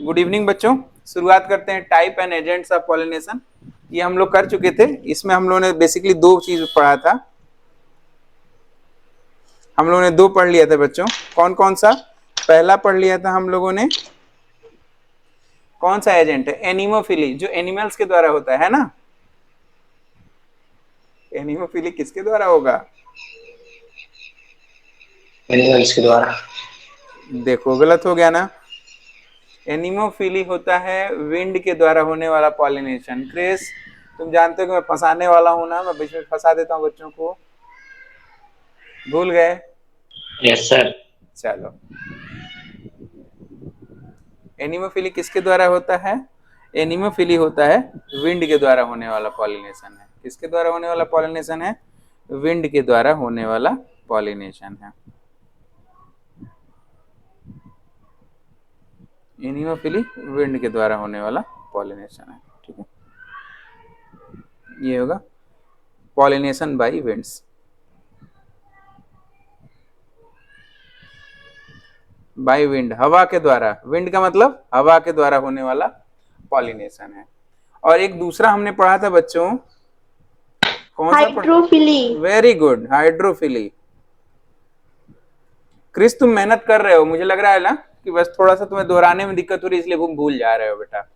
Good evening बच्चों। शुरुआत करते हैं type and agents of pollination. ये हम लोग कर चुके थे। इसमें हम लोगों ने बेसिकली दो चीज पढ़ा था। हम लोगों ने दो पढ़ लिया था बच्चों। कौन कौन सा? पहला पढ़ लिया था हम लोगों ने, कौन सा एजेंट है? एनिमोफिली, जो एनिमल्स के द्वारा होता है ना। एनिमोफिली किसके द्वारा होगा? एनिमल्स के द्वारा। देखो गलत हो गया ना। एनिमोफिली होता है विंड के द्वारा होने वाला पॉलिनेशन। क्रिस, तुम जानते हो कि मैं फंसाने वाला हूं ना, मैं बीच में फंसा देता हूँ बच्चों को। भूल गए? Yes sir. चलो, एनिमोफिली किसके द्वारा होता है? एनिमोफिली होता है विंड के द्वारा होने वाला पॉलिनेशन है। किसके द्वारा होने वाला पॉलिनेशन है? विंड के द्वारा होने वाला पॉलिनेशन है। एनिमोफिली विंड के द्वारा होने वाला पॉलिनेशन है। ठीक है, ये होगा pollination by winds. By wind, हवा के द्वारा। विंड का मतलब हवा के द्वारा होने वाला पॉलिनेशन है। और एक दूसरा हमने पढ़ा था बच्चों, कौन सा? Hydrophily. Very good, hydrophily. Chris, तुम मेहनत कर रहे हो, मुझे लग रहा है ना कि बस थोड़ा सा तुम्हें दोहराने में दिक्कत हो रही है, इसलिए तुम भूल जा रहे हो बेटा।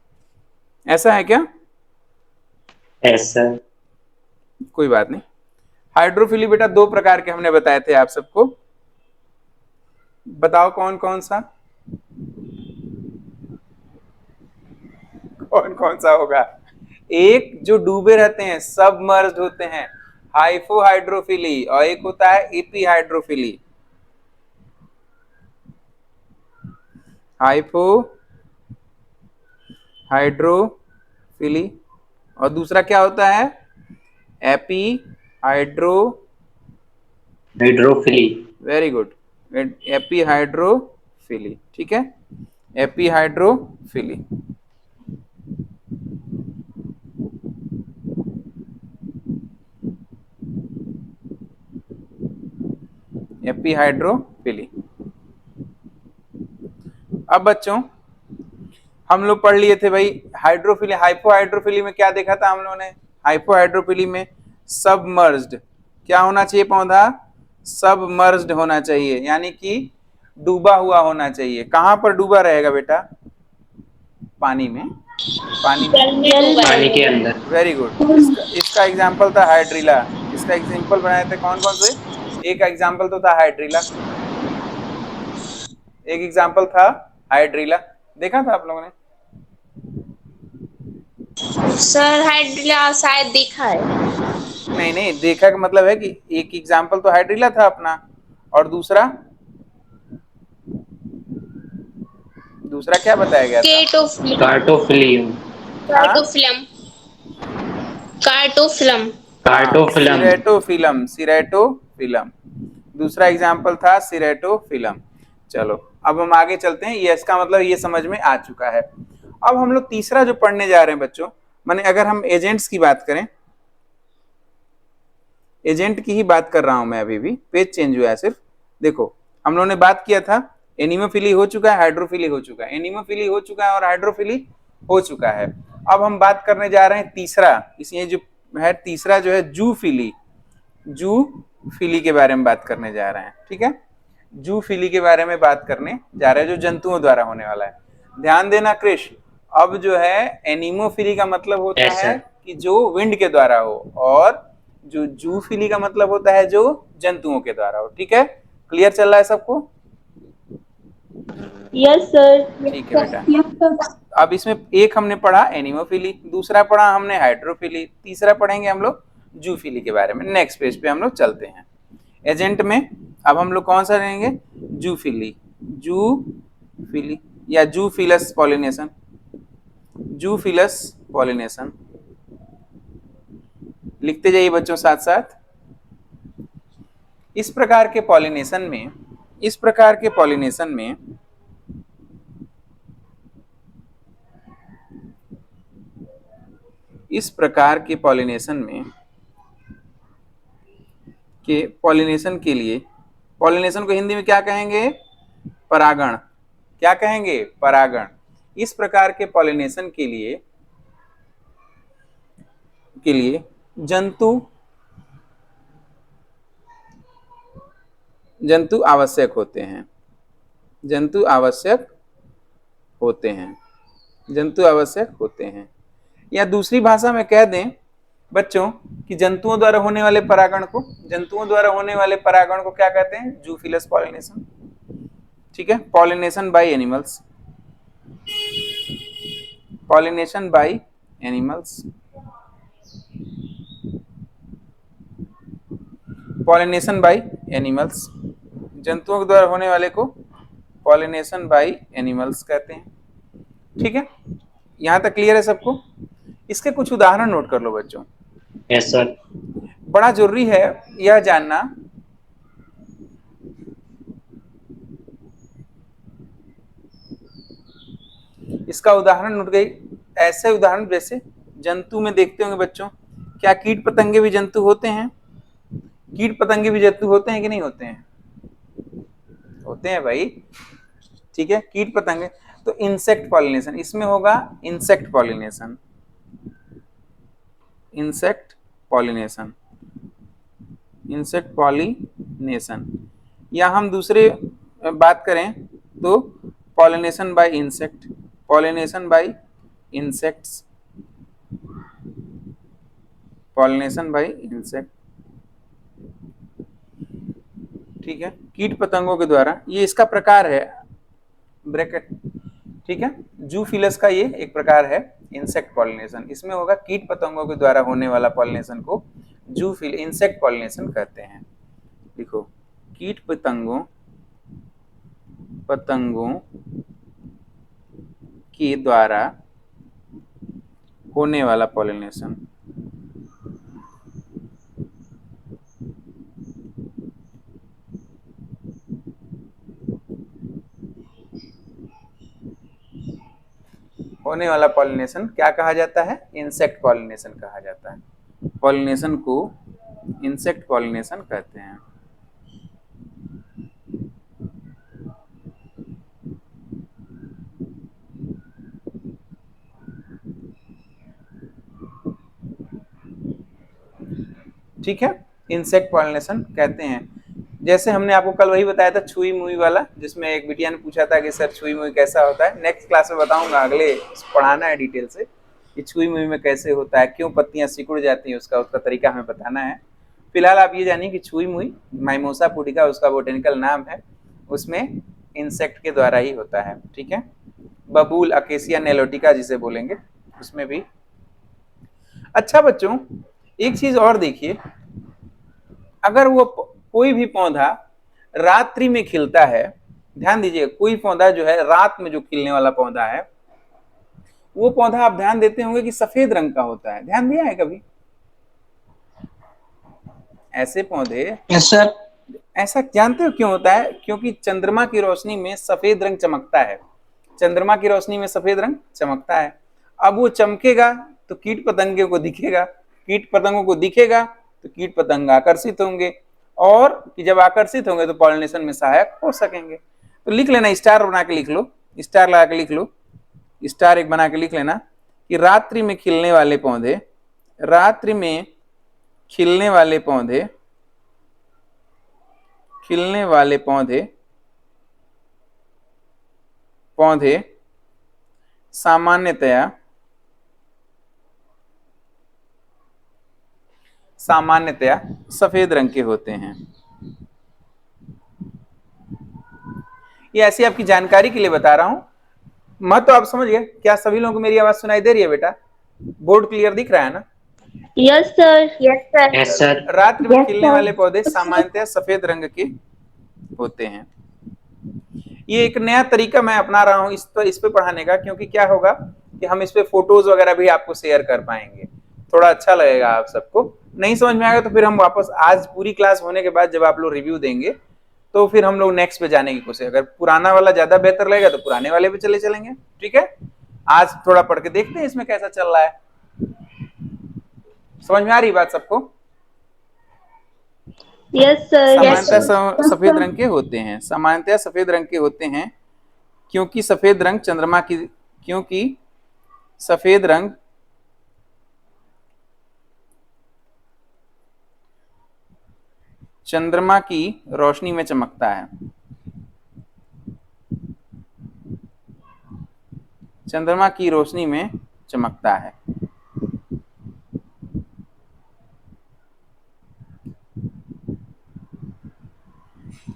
ऐसा है क्या? Yes sir. कोई बात नहीं। हाइड्रोफिली बेटा दो प्रकार के हमने बताए थे आप सबको। बताओ कौन कौन सा? कौन कौन सा होगा? एक जो डूबे रहते हैं, सबमर्ज्ड होते हैं, हाइपोहाइड्रोफिली, और एक होता है एपीहाइड्रोफिली। हाइपो हाइड्रोफिली, और दूसरा क्या होता है? AP hydro. Hydrophily. Very good, AP hydrophily. ठीक है, एपी हाइड्रोफिली। AP hydrophily. अब बच्चों हम लोग पढ़ लिए थे भाई हाइड्रोफिली। हाइपोहाइड्रोफिली में क्या देखा था हम लोगों ने? हाइपोहाइड्रोफिली में सबमर्ज्ड क्या होना चाहिए? पौधा सबमर्ज्ड होना चाहिए, यानी कि डूबा हुआ होना चाहिए। कहां पर डूबा रहेगा बेटा? पानी में। पानी में, जल में डूबा पानी के रहेगा। अंदर। Very good. इसका एग्जाम्पल था हाइड्रिला। इसका एग्जाम्पल बनाए थे कौन कौन से? एक एग्जाम्पल तो था हाइड्रिला, एक एग्जाम्पल था हाइड्रिला। देखा था आप लोगों ने? सर हाइड्रिला शायद देखा है। नहीं नहीं, देखा का मतलब है कि एक एग्जाम्पल तो हाइड्रिला था अपना, और दूसरा दूसरा क्या बताया गया था? केटोफिलम। कार्टोफिलियम। हाँ कार्टोफिलम। कार्टोफिलम। हाँ, कार्टोफिलम। Ceratophyllum, Ceratophyllum. दूसरा एग्जाम्पल था सिरेटोफिलम। चलो अब हम आगे चलते हैं। ये इसका मतलब ये समझ में आ चुका है। अब हम लोग तीसरा जो पढ़ने जा रहे हैं बच्चों, माने अगर हम एजेंट्स की बात करें, एजेंट की ही बात कर रहा हूं मैं, अभी भी पेज चेंज हुआ है सिर्फ। देखो हम लोगों ने बात किया था, एनिमोफिली हो चुका है, हाइड्रोफिली हो चुका है। एनिमोफिली हो चुका है और हाइड्रोफिली हो चुका है। अब हम बात करने जा रहे हैं तीसरा। इसमें जो है तीसरा जो है जूफिली, जूफिली के बारे में बात करने जा रहे हैं। ठीक है, जूफिली के बारे में बात करने जा रहे हैं, जो जंतुओं द्वारा होने वाला है। ध्यान देना क्रिश, अब जो है एनिमोफिली का मतलब होता यस है सर। कि जो विंड के द्वारा हो, और जो जूफिली का मतलब होता है जो जंतुओं के द्वारा हो। ठीक है, क्लियर चल रहा है सबको? Yes sir. ठीक है बेटा। अब इसमें एक हमने पढ़ा एनिमोफिली, दूसरा पढ़ा हमने हाइड्रोफिली, तीसरा पढ़ेंगे हम लोग जूफिली के बारे में। नेक्स्ट पेज पे हम लोग चलते हैं। एजेंट में अब हम लोग कौन सा रहेंगे? जूफिली, जूफिली या जूफिलस पॉलिनेशन। जूफिलस पॉलिनेशन लिखते जाइए बच्चों साथ साथ। इस प्रकार के पॉलिनेशन में, इस प्रकार के पॉलिनेशन में इस प्रकार के पॉलिनेशन में के पॉलिनेशन के लिए, पॉलिनेशन को हिंदी में क्या कहेंगे? परागण। क्या कहेंगे? परागण। इस प्रकार के पॉलिनेशन के लिए जंतु आवश्यक होते हैं। जंतु आवश्यक होते हैं। या दूसरी भाषा में कह दें बच्चों कि जंतुओं द्वारा होने वाले परागण को क्या कहते हैं? जूफिलस पॉलिनेशन। ठीक है, पॉलिनेशन बाय एनिमल्स। जंतुओं के द्वारा होने वाले को पॉलिनेशन बाय एनिमल्स कहते हैं। ठीक है, यहां तक क्लियर है सबको? इसके कुछ उदाहरण नोट कर लो बच्चों। Yes sir. बड़ा जरूरी है यह जानना इसका उदाहरण नोट गई। ऐसे उदाहरण जैसे जंतु में देखते होंगे बच्चों, क्या कीट पतंगे भी जंतु होते हैं? कीट पतंगे भी जंतु होते हैं कि नहीं होते हैं? होते हैं भाई। ठीक है, कीट पतंगे। तो इंसेक्ट पॉलिनेशन, इसमें होगा इंसेक्ट पॉलिनेशन। या हम दूसरे बात करें तो पॉलिनेशन बाय इंसेक्ट्स। ठीक है, कीट पतंगों के द्वारा, ये इसका प्रकार है ब्रैकेट। ठीक है, जूफिलस का ये एक प्रकार है इंसेक्ट पॉलिनेशन। इसमें होगा कीट पतंगों के द्वारा होने वाला पॉलिनेशन को इंसेक्ट पॉलिनेशन कहते हैं। देखो, कीट पतंगों के द्वारा होने वाला पॉलिनेशन क्या कहा जाता है? इंसेक्ट पॉलिनेशन कहा जाता है। पॉलिनेशन को इंसेक्ट पॉलिनेशन कहते हैं। ठीक है, इंसेक्ट पॉलिनेशन कहते हैं। जैसे हमने आपको कल वही बताया था छुई मुई वाला, जिसमें एक बिटिया ने पूछा था कि सर छुई मुई कैसा होता है। नेक्स्ट क्लास में बताऊंगा, अगले पढ़ाना है डिटेल से कि छुई मुई में कैसे होता है, क्यों पत्तियां सिकुड़ जाती हैं, उसका तरीका हमें बताना है। फिलहाल आप ये जानिए कि छुई मुई माइमोसा पुडिका उसका बोटेनिकल नाम है, उसमें इंसेक्ट के द्वारा ही होता है। ठीक है, बबूल अकेसिया नेलोटिका जिसे बोलेंगे, उसमें भी। अच्छा बच्चों, एक चीज और देखिए, अगर वो कोई भी पौधा रात्रि में खिलता है, ध्यान दीजिए, कोई पौधा जो है रात में जो खिलने वाला पौधा है, वो पौधा आप ध्यान देते होंगे कि सफेद रंग का होता है। ध्यान दिया है कभी? ऐसे पौधे, यस सर। ऐसा जानते हो क्यों होता है? क्योंकि चंद्रमा की रोशनी में सफेद रंग चमकता है। चंद्रमा की रोशनी में सफेद रंग चमकता है। अब वो चमकेगा तो कीट पतंगों को दिखेगा, तो कीट पतंग आकर्षित होंगे, और कि जब आकर्षित होंगे तो पॉलिनेशन में सहायक हो सकेंगे। तो लिख लेना, स्टार बना के लिख लो, स्टार लगा के लिख लो, स्टार एक बना के लिख लेना कि रात्रि में खिलने वाले पौधे सामान्यतया सफेद रंग के होते हैं। ये ऐसी आपकी जानकारी के लिए बता रहा हूं, मत तो आप समझ गए। क्या सभी लोगों को मेरी आवाज सुनाई दे रही है बेटा? बोर्ड क्लियर दिख रहा है ना? Yes sir. Yes sir. रात्रि में खिलने वाले पौधे सामान्यतः सफेद रंग के होते हैं। ये एक नया तरीका मैं अपना रहा हूं इस पे पढ़ाने का, क्योंकि क्या होगा कि हम इस पे फोटोज वगैरह भी आपको शेयर कर पाएंगे, थोड़ा अच्छा लगेगा आप सबको। नहीं समझ में आएगा तो फिर हम वापस आज पूरी क्लास होने के बाद जब आप लोग रिव्यू देंगे तो फिर हम लोग नेक्स्ट पे जाने की कोशिश, अगर पुराना वाला ज्यादा बेहतर लगेगा तो पुराने वाले पे चलेंगे। ठीक है, आज थोड़ा पढ़ के देखते हैं इसमें कैसा चल रहा है। समझ में आ रही बात सबको? Yes sir. सामान्यतः सफेद रंग के होते हैं, क्योंकि सफेद रंग चंद्रमा क्योंकि सफेद रंग चंद्रमा की रोशनी में चमकता है। चंद्रमा की रोशनी में चमकता है।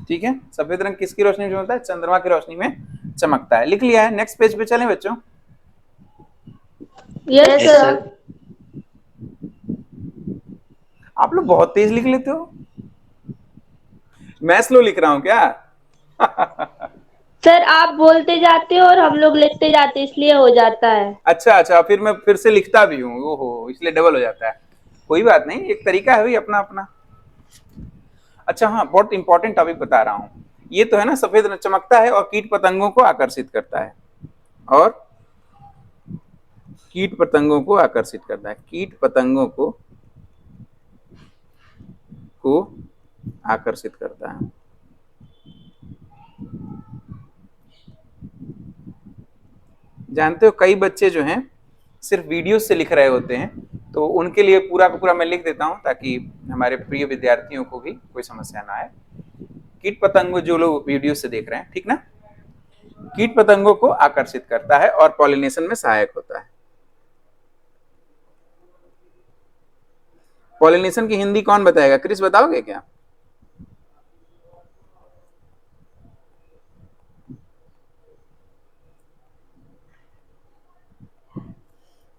ठीक है, सफेद रंग किसकी रोशनी में चमकता है? चंद्रमा की रोशनी में चमकता है। लिख लिया है। नेक्स्ट पेज पे चलें बच्चों। Yes yes sir. सर। आप लोग बहुत तेज लिख लेते हो, मैं स्लो लिख रहा हूं क्या? सर आप बोलते जाते हो और हम लोग लिखते जाते हैं, इसलिए हो जाता है। अच्छा अच्छा, फिर मैं फिर से लिखता भी हूँ, ओहो, इसलिए डबल हो जाता है। कोई बात नहीं, एक तरीका है भाई अपना अपना। अच्छा हाँ, बहुत इंपॉर्टेंट टॉपिक बता रहा हूँ। ये तो है ना, सफेद रंग चमकता है और कीट पतंगों को आकर्षित करता है। और कीट पतंगों को आकर्षित करता है। कीट पतंगों को आकर्षित करता है। जानते हो कई बच्चे जो हैं सिर्फ वीडियो से लिख रहे होते हैं, तो उनके लिए पूरा का पूरा मैं लिख देता हूं ताकि हमारे प्रिय विद्यार्थियों को भी कोई समस्या ना आए। कीट पतंगों जो लोग वीडियो से देख रहे हैं, ठीक ना, कीट पतंगों को आकर्षित करता है और पॉलिनेशन में सहायक होता है। पॉलिनेशन की हिंदी कौन बताएगा? क्रिस बताओगे क्या?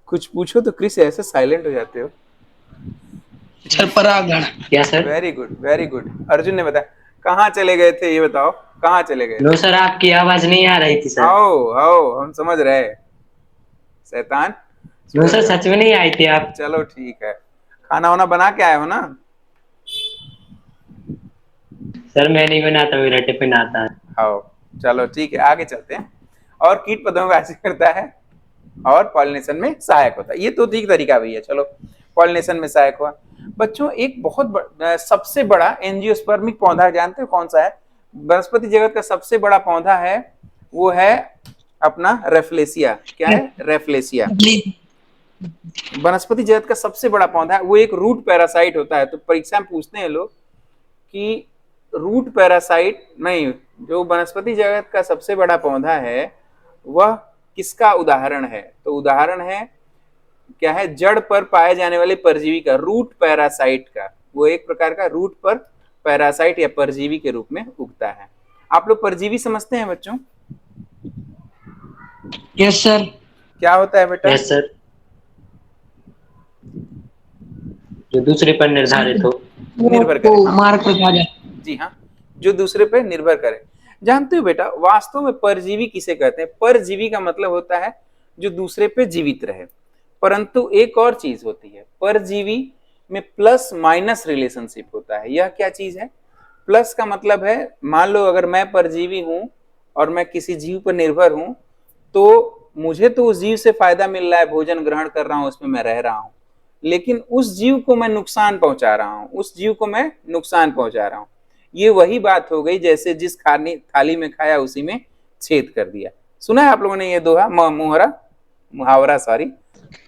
कुछ पूछो तो क्रिस ऐसे साइलेंट हो जाते हो। सर परागण। क्या sir? Very good very good. Arjun ने बताया। कहाँ चले गए थे ये बताओ, कहाँ चले गए नो थे? सर, आपकी आवाज नहीं आ रही थी सर। आओ आओ, हम समझ रहे। शैतान। नो सर, सच में नहीं आई थी आप। चलो ठीक है, खाना वाना बना के आए हो ना? सर मैं नहीं बनाता, मेरा टिफिन आता है। आओ, चलो ठीक है, आगे चलते हैं। और कीट पतंगों को आकर्षित करता है और पॉलिनेशन में सहायक होता है। ये तो ठीक तरीका भैया, चलो पॉलिनेशन में सहायक हुआ। बच्चों एक सबसे बड़ा एंजियोस्पर्मिक पौधा जानते हो कौन सा है? वनस्पति जगत का सबसे बड़ा पौधा है, वो है अपना रेफ्लेसिया। क्या है? रेफ्लेसिया। वनस्पति जगत का सबसे बड़ा पौधा है, वो एक रूट पैरासाइट होता है। तो परीक्षा में पूछते हैं लोग कि रूट पैरासाइट नहीं, जो वनस्पति जगत का सबसे बड़ा पौधा है वह किसका उदाहरण है? तो उदाहरण है क्या है? जड़ पर पाए जाने वाले परजीवी का, रूट पैरासाइट का। वो एक प्रकार का रूट पर पैरासाइट या परजीवी के रूप में उगता है। आप लोग परजीवी समझते हैं बच्चों? Yes sir. क्या होता है बेटा? Yes sir. जो दूसरे पर निर्धारित हो। निर्भर करे, हाँ। मार्क पर खा जाए। जी हाँ, जो दूसरे पर निर्भर करे। जानते हो बेटा, वास्तव में परजीवी किसे कहते हैं? परजीवी का मतलब होता है जो दूसरे पे जीवित रहे। परंतु एक और चीज होती है, परजीवी में प्लस माइनस रिलेशनशिप होता है। यह क्या चीज है? प्लस का मतलब है, मान लो अगर मैं परजीवी हूं और मैं किसी जीव पर निर्भर हूं, तो मुझे तो उस जीव से फायदा मिल रहा है, भोजन ग्रहण कर रहा हूं, उसमें मैं रह रहा हूं, लेकिन उस जीव को मैं नुकसान पहुंचा रहा हूं, उस जीव को मैं नुकसान पहुंचा रहा हूं। ये वही बात हो गई जैसे जिस थाली में खाया उसी में छेद कर दिया। सुना है आप लोगों ने ये दोहा, मुहावरा sorry?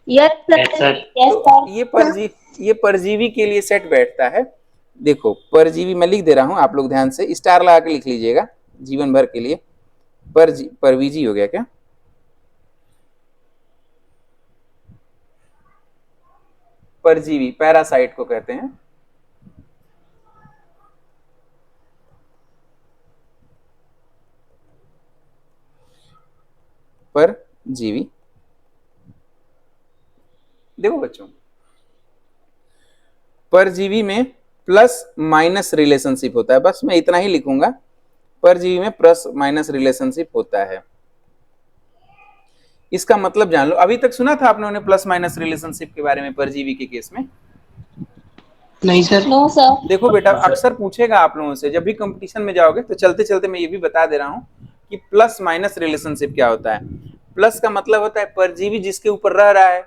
Yes yes sir. Sir. Yes तो ये परजीवी के लिए सेट बैठता है। देखो परजीवी मैं लिख दे रहा हूं, आप लोग ध्यान से स्टार लगा के लिख लीजिएगा जीवन भर के लिए। परवीजी हो गया क्या? परजीवी पैरासाइट को कहते हैं। परजीवी। देखो बच्चों, परजीवी में प्लस माइनस रिलेशनशिप होता है, बस मैं इतना ही लिखूंगा। परजीवी में प्लस माइनस रिलेशनशिप होता है। इसका मतलब जान लो। अभी तक सुना था आप लोगों ने प्लस माइनस रिलेशनशिप के बारे में परजीवी के केस में? नहीं सर। No sir. देखो बेटा, अक्सर पूछेगा आप लोगों से, जब भी कंपटीशन में जाओगे तो चलते चलते मैं ये भी बता दे रहा हूं कि प्लस माइनस रिलेशनशिप क्या होता है। प्लस का मतलब होता है परजीवी जिसके ऊपर रह रहा है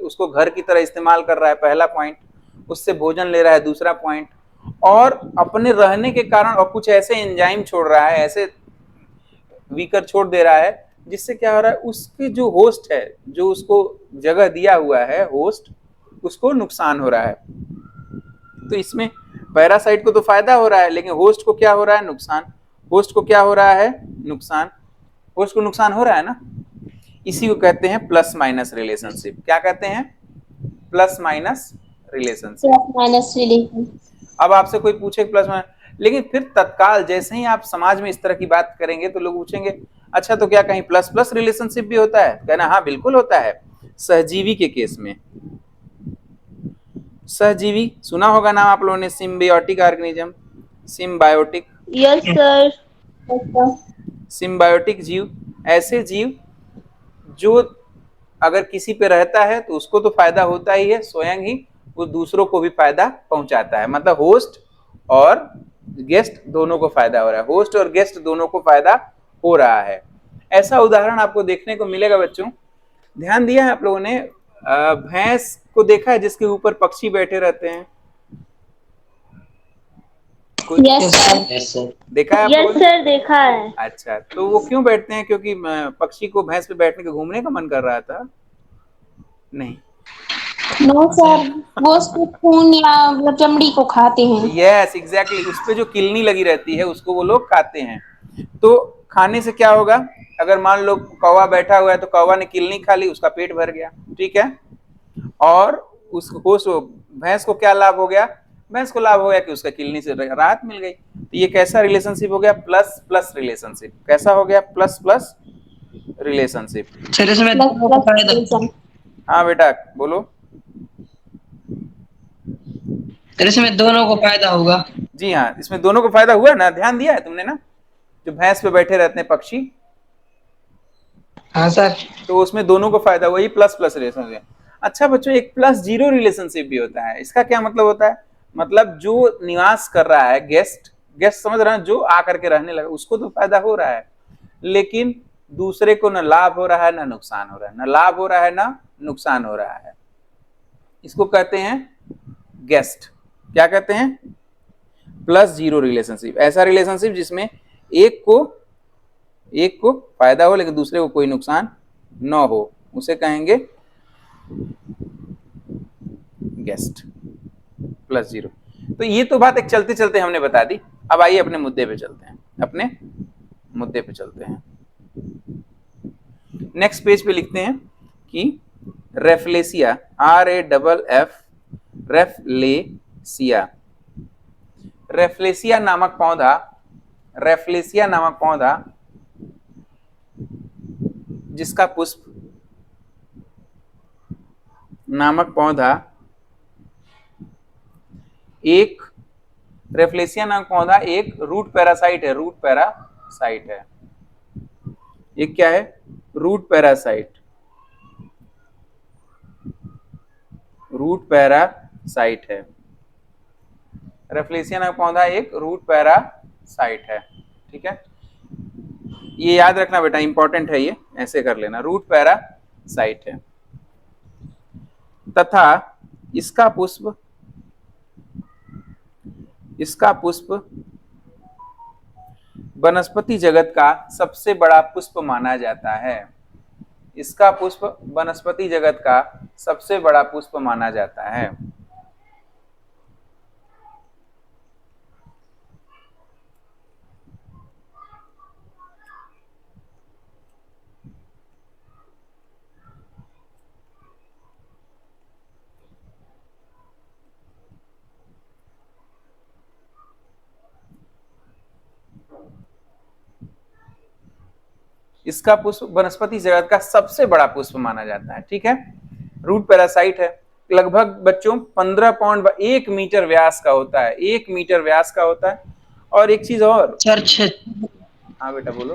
उसको घर की तरह इस्तेमाल कर रहा है, पहला पॉइंट। उससे भोजन ले रहा है, दूसरा पॉइंट। और अपने रहने के कारण और कुछ ऐसे एंजाइम छोड़ रहा है, ऐसे वीकर छोड़ दे रहा है जिससे क्या हो रहा है, उसके जो होस्ट है, जो उसको जगह दिया हुआ है होस्ट, उसको नुकसान हो रहा है। तो इसमें पैरासाइट को तो फायदा हो रहा है, लेकिन होस्ट को क्या हो रहा है, नुकसान। होस्ट को क्या हो रहा है, नुकसान। होस्ट को नुकसान हो रहा है ना। इसी को कहते हैं प्लस माइनस रिलेशनशिप। क्या कहते हैं, plus minus relationship. Plus minus relation. अब आपसे कोई पूछे प्लस माइनस, लेकिन फिर तत्काल जैसे ही आप समाज में इस तरह की बात करेंगे तो लोग पूछेंगे अच्छा तो क्या कहीं प्लस प्लस रिलेशनशिप भी होता है? कहना हाँ बिल्कुल होता है। सहजीवी के केस में, सहजीवी सुना होगा नाम आप लोगों ने, symbiotic organism, symbiotic, yes sir. Symbiotic जीव, ऐसे जीव जो अगर किसी पे रहता है तो उसको तो फायदा होता ही है, स्वयं ही वो दूसरों को भी फायदा पहुंचाता है। मतलब होस्ट और गेस्ट दोनों को फायदा हो रहा है, होस्ट और गेस्ट दोनों को फायदा हो रहा है। ऐसा उदाहरण आपको देखने को मिलेगा बच्चों। ध्यान दिया है आप लोगों ने, भैंस को देखा है जिसके ऊपर पक्षी बैठे रहते हैं? Yes sir. Yes sir. देखा है आप यस लोगों ने? सर, देखा है। अच्छा, तो वो क्यों बैठते हैं? क्योंकि पक्षी को भैंस पे बैठने के घूमने का मन कर रहा था? नहीं, नो सर, वो उसके खून या मतलब चमड़ी को खाते हैं। यस एग्जैक्टली, उस पे जो किलनी लगी रहती है उसको वो लोग खाते हैं। तो खाने से क्या होगा, अगर मान लो कौवा बैठा हुआ है तो कौवा ने किलनी खा ली, उसका पेट भर गया, ठीक है। और उसको भैंस को क्या लाभ हो गया, भैंस को लाभ हो गया कि उसका किलनी से राहत मिल गई। तो ये कैसा रिलेशनशिप हो गया, प्लस प्लस रिलेशनशिप। कैसा हो गया, प्लस प्लस रिलेशनशिप। सर इसमें प्लस दोनों को फायदा, प्लस। हाँ बेटा बोलो। सर इसमें दोनों को फायदा होगा। जी हाँ, इसमें दोनों को फायदा हुआ ना, ध्यान दिया है तुमने ना, जो भैंस पे बैठे रहते हैं पक्षी, हाँ सर। तो उसमें दोनों को फायदा हुआ, ये प्लस प्लस रिलेशनशिप। अच्छा बच्चों, एक प्लस जीरो रिलेशनशिप भी होता है। इसका क्या मतलब होता है, मतलब जो निवास कर रहा है, गेस्ट, गेस्ट समझ रहे हैं, जो आकर के रहने लगा उसको तो फायदा हो रहा है, लेकिन दूसरे को न लाभ हो रहा है ना नुकसान हो रहा है, न लाभ हो रहा है ना नुकसान हो रहा है। इसको कहते हैं गेस्ट। क्या कहते हैं, प्लस जीरो रिलेशनशिप। ऐसा रिलेशनशिप जिसमें एक को फायदा हो लेकिन दूसरे को कोई नुकसान न हो, उसे कहेंगे गेस्ट, प्लस जीरो। तो ये तो बात एक चलते चलते हमने बता दी। अब आइए अपने मुद्दे पे चलते हैं, अपने मुद्दे पे चलते हैं। नेक्स्ट पेज पे लिखते हैं कि रेफ्लेसिया, RAFF, रेफ्लेसिया, रेफ्लेसिया नामक पौधा, रेफ्लेसिया नामक पौधा जिसका पुष्प नामक पौधा एक, रेफ्लेसिया नामक पौधा एक रूट पैरासाइट है, रूट पैरासाइट है। एक क्या है, रूट पैरासाइट, रूट पैरासाइट है। रेफ्लेसिया नामक पौधा एक रूट पैरासाइट है, ठीक है। ये याद रखना बेटा, इंपॉर्टेंट है, ये ऐसे कर लेना, रूट पैरासाइट है। तथा इसका पुष्प वनस्पति जगत का सबसे बड़ा पुष्प माना जाता है। इसका पुष्प वनस्पति जगत का सबसे बड़ा पुष्प माना जाता है। इसका पुष्प वनस्पति जगत का सबसे बड़ा पुष्प माना जाता है, ठीक है। रूट पैरासाइट है, लगभग बच्चों 15 पाउंड 1 मीटर व्यास का होता है, 1 मीटर व्यास का होता है। और एक चीज और, सर हाँ बेटा बोलो।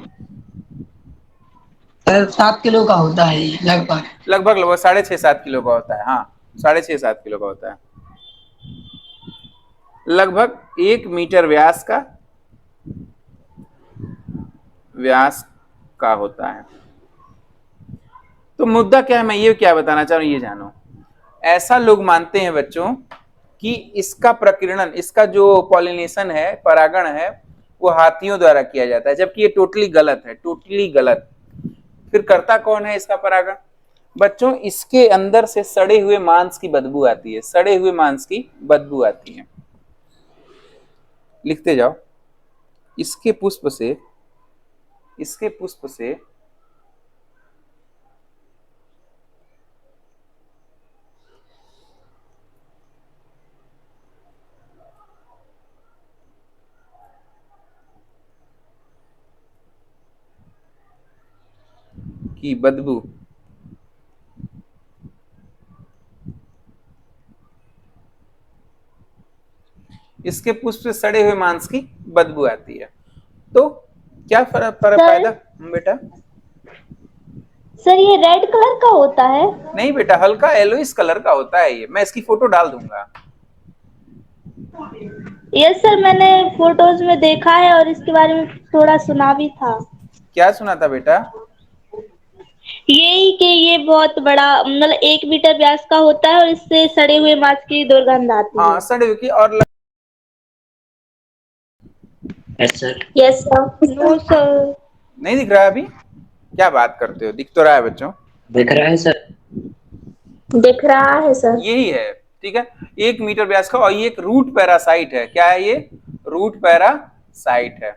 सर 7 किलो का होता है ये लगभग। लगभग 6.5-7 किलो का होता है, हाँ 6.5-7 किलो का होता है। लगभग 1 मीटर व्यास का होता है। तो मुद्दा क्या है, मैं ये क्या बताना चाह रहा हूं, ये जानो। ऐसा लोग मानते हैं बच्चों कि इसका प्रकीर्णन, इसका जो पॉलिनेशन है, परागण है, वो हाथियों द्वारा किया जाता है, जबकि ये टोटली गलत है, टोटली गलत। फिर करता कौन है इसका परागण? बच्चों, इसके अंदर से सड़े हुए मांस की बदबू आती है, सड़े हुए मांस की बदबू आती है। लिखते जाओ। इसके पुष्प से, इसके पुष्प से की बदबू इसके पुष्प से सड़े हुए मांस की बदबू आती है। तो क्या फर्क सर? पैदा बेटा? सर ये रेड कलर का होता है? नहीं बेटा, हल्का येलोइश कलर का होता है ये। मैं इसकी फोटो डाल दूंगा। यस सर, मैंने फोटोज में देखा है और इसके बारे में थोड़ा सुना भी था। क्या सुना था बेटा? यही कि ये बहुत बड़ा मतलब 1 मीटर व्यास का होता है और इससे सड़े हुए मांस की दुर्गंध आती हाँ, है। सड़े हुए की। और yes sir. Yes sir. No sir. नहीं दिख रहा है अभी? क्या बात करते हो, दिख तो रहा है बच्चों। दिख रहा है सर। दिख रहा है सर। यही है, ठीक है। 1 मीटर व्यास का, और ये एक रूट पैरासाइट है। क्या है ये? रूट पैरासाइट है,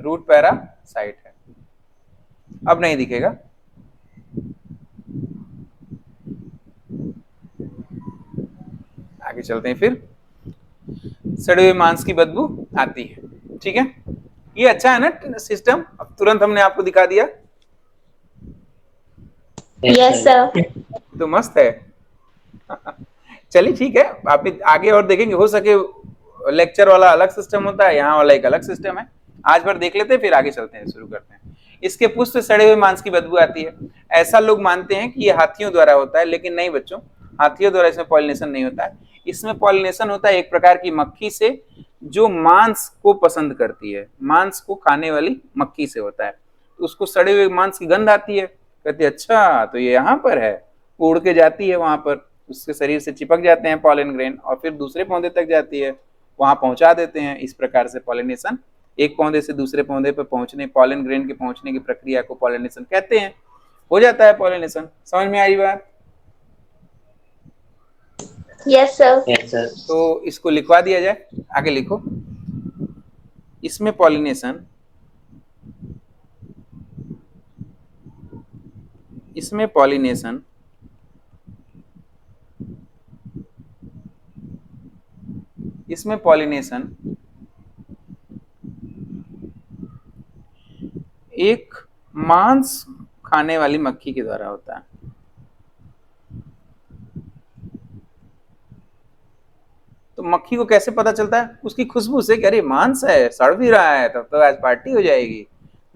रूट पैरासाइट है। अब नहीं दिखेगा। आगे चलते हैं। फिर सड़े हुए मांस की बदबू आती है, ठीक है। ये अच्छा है ना सिस्टम? अब तुरंत हमने आपको दिखा दिया। Yes sir. तो मस्त है। चलिए ठीक है, आप आगे और देखेंगे। हो सके लेक्चर वाला अलग सिस्टम होता है, यहाँ वाला एक अलग सिस्टम है। आज भर देख लेते हैं, फिर आगे चलते हैं, शुरू करते हैं। इसके पुष्प से सड़े हुए मांस की बदबू आती है। ऐसा लोग मानते हैं कि ये हाथियों द्वारा होता है, लेकिन नहीं बच्चों, हाथियों द्वारा इसमें पॉलिनेशन नहीं होता है। इसमें पॉलिनेशन होता है एक प्रकार की मक्खी से, जो मांस को पसंद करती है, मांस को खाने वाली मक्खी से होता है। तो उसको सड़े हुए मांस की गंध आती है, कहती है अच्छा तो ये यहाँ पर है। उड़ के जाती है वहां पर, उसके शरीर से चिपक जाते हैं पॉलन ग्रेन, और फिर दूसरे पौधे तक जाती है, वहां पहुंचा देते हैं। इस प्रकार से पॉलिनेशन, एक पौधे से दूसरे पौधे पर पहुंचने, पॉलन ग्रेन के पहुंचने की प्रक्रिया को पॉलिनेशन कहते हैं। हो जाता है पॉलिनेशन। समझ में आई बात? Yes sir. Yes sir. तो इसको लिखवा दिया जाए। आगे लिखो। इसमें पॉलिनेशन, इसमें पॉलिनेशन इसमें पॉलिनेशन एक मांस खाने वाली मक्खी के द्वारा होता है। तो मक्खी को कैसे पता चलता है? उसकी खुशबू से कि अरे मांस है, सड़ भी रहा है, तब तो आज पार्टी हो जाएगी।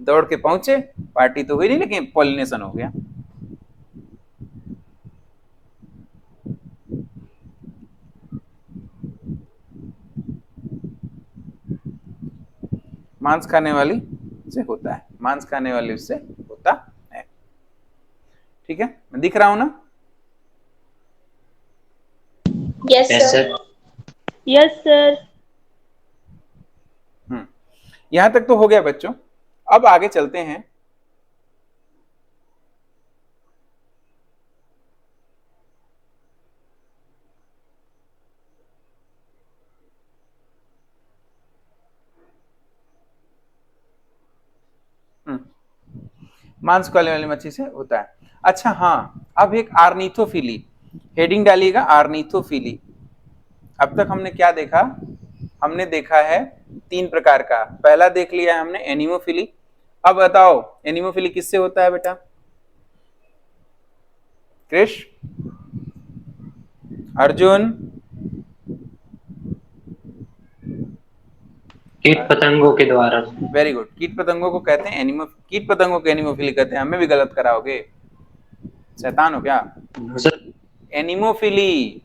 दौड़ के पहुंचे, पार्टी तो हुई नहीं लेकिन पॉलिनेशन हो गया। मांस खाने वाली से होता है, मांस खाने वाली उससे होता है। ठीक है, मैं दिख रहा हूं ना? Yes yes sir. Sir. Yes sir. यहां तक तो हो गया बच्चों। अब आगे चलते हैं। मांस खाने वाली मच्छी से होता है। अच्छा हाँ, अब एक आर्निथोफिली, हेडिंग डालिएगा, आर्निथोफिली। अब तक हमने क्या देखा? हमने देखा है 3 प्रकार का। पहला देख लिया हमने एनिमोफिली। अब बताओ एनिमोफिली किससे होता है बेटा? कृष, अर्जुन? कीट पतंगों के द्वारा। Very good. कीट पतंगों को कहते हैं एनिमो, कीट पतंगों को एनिमोफिली कहते हैं। हमें भी गलत कराओगे, शैतान हो क्या? सर। एनिमोफिली।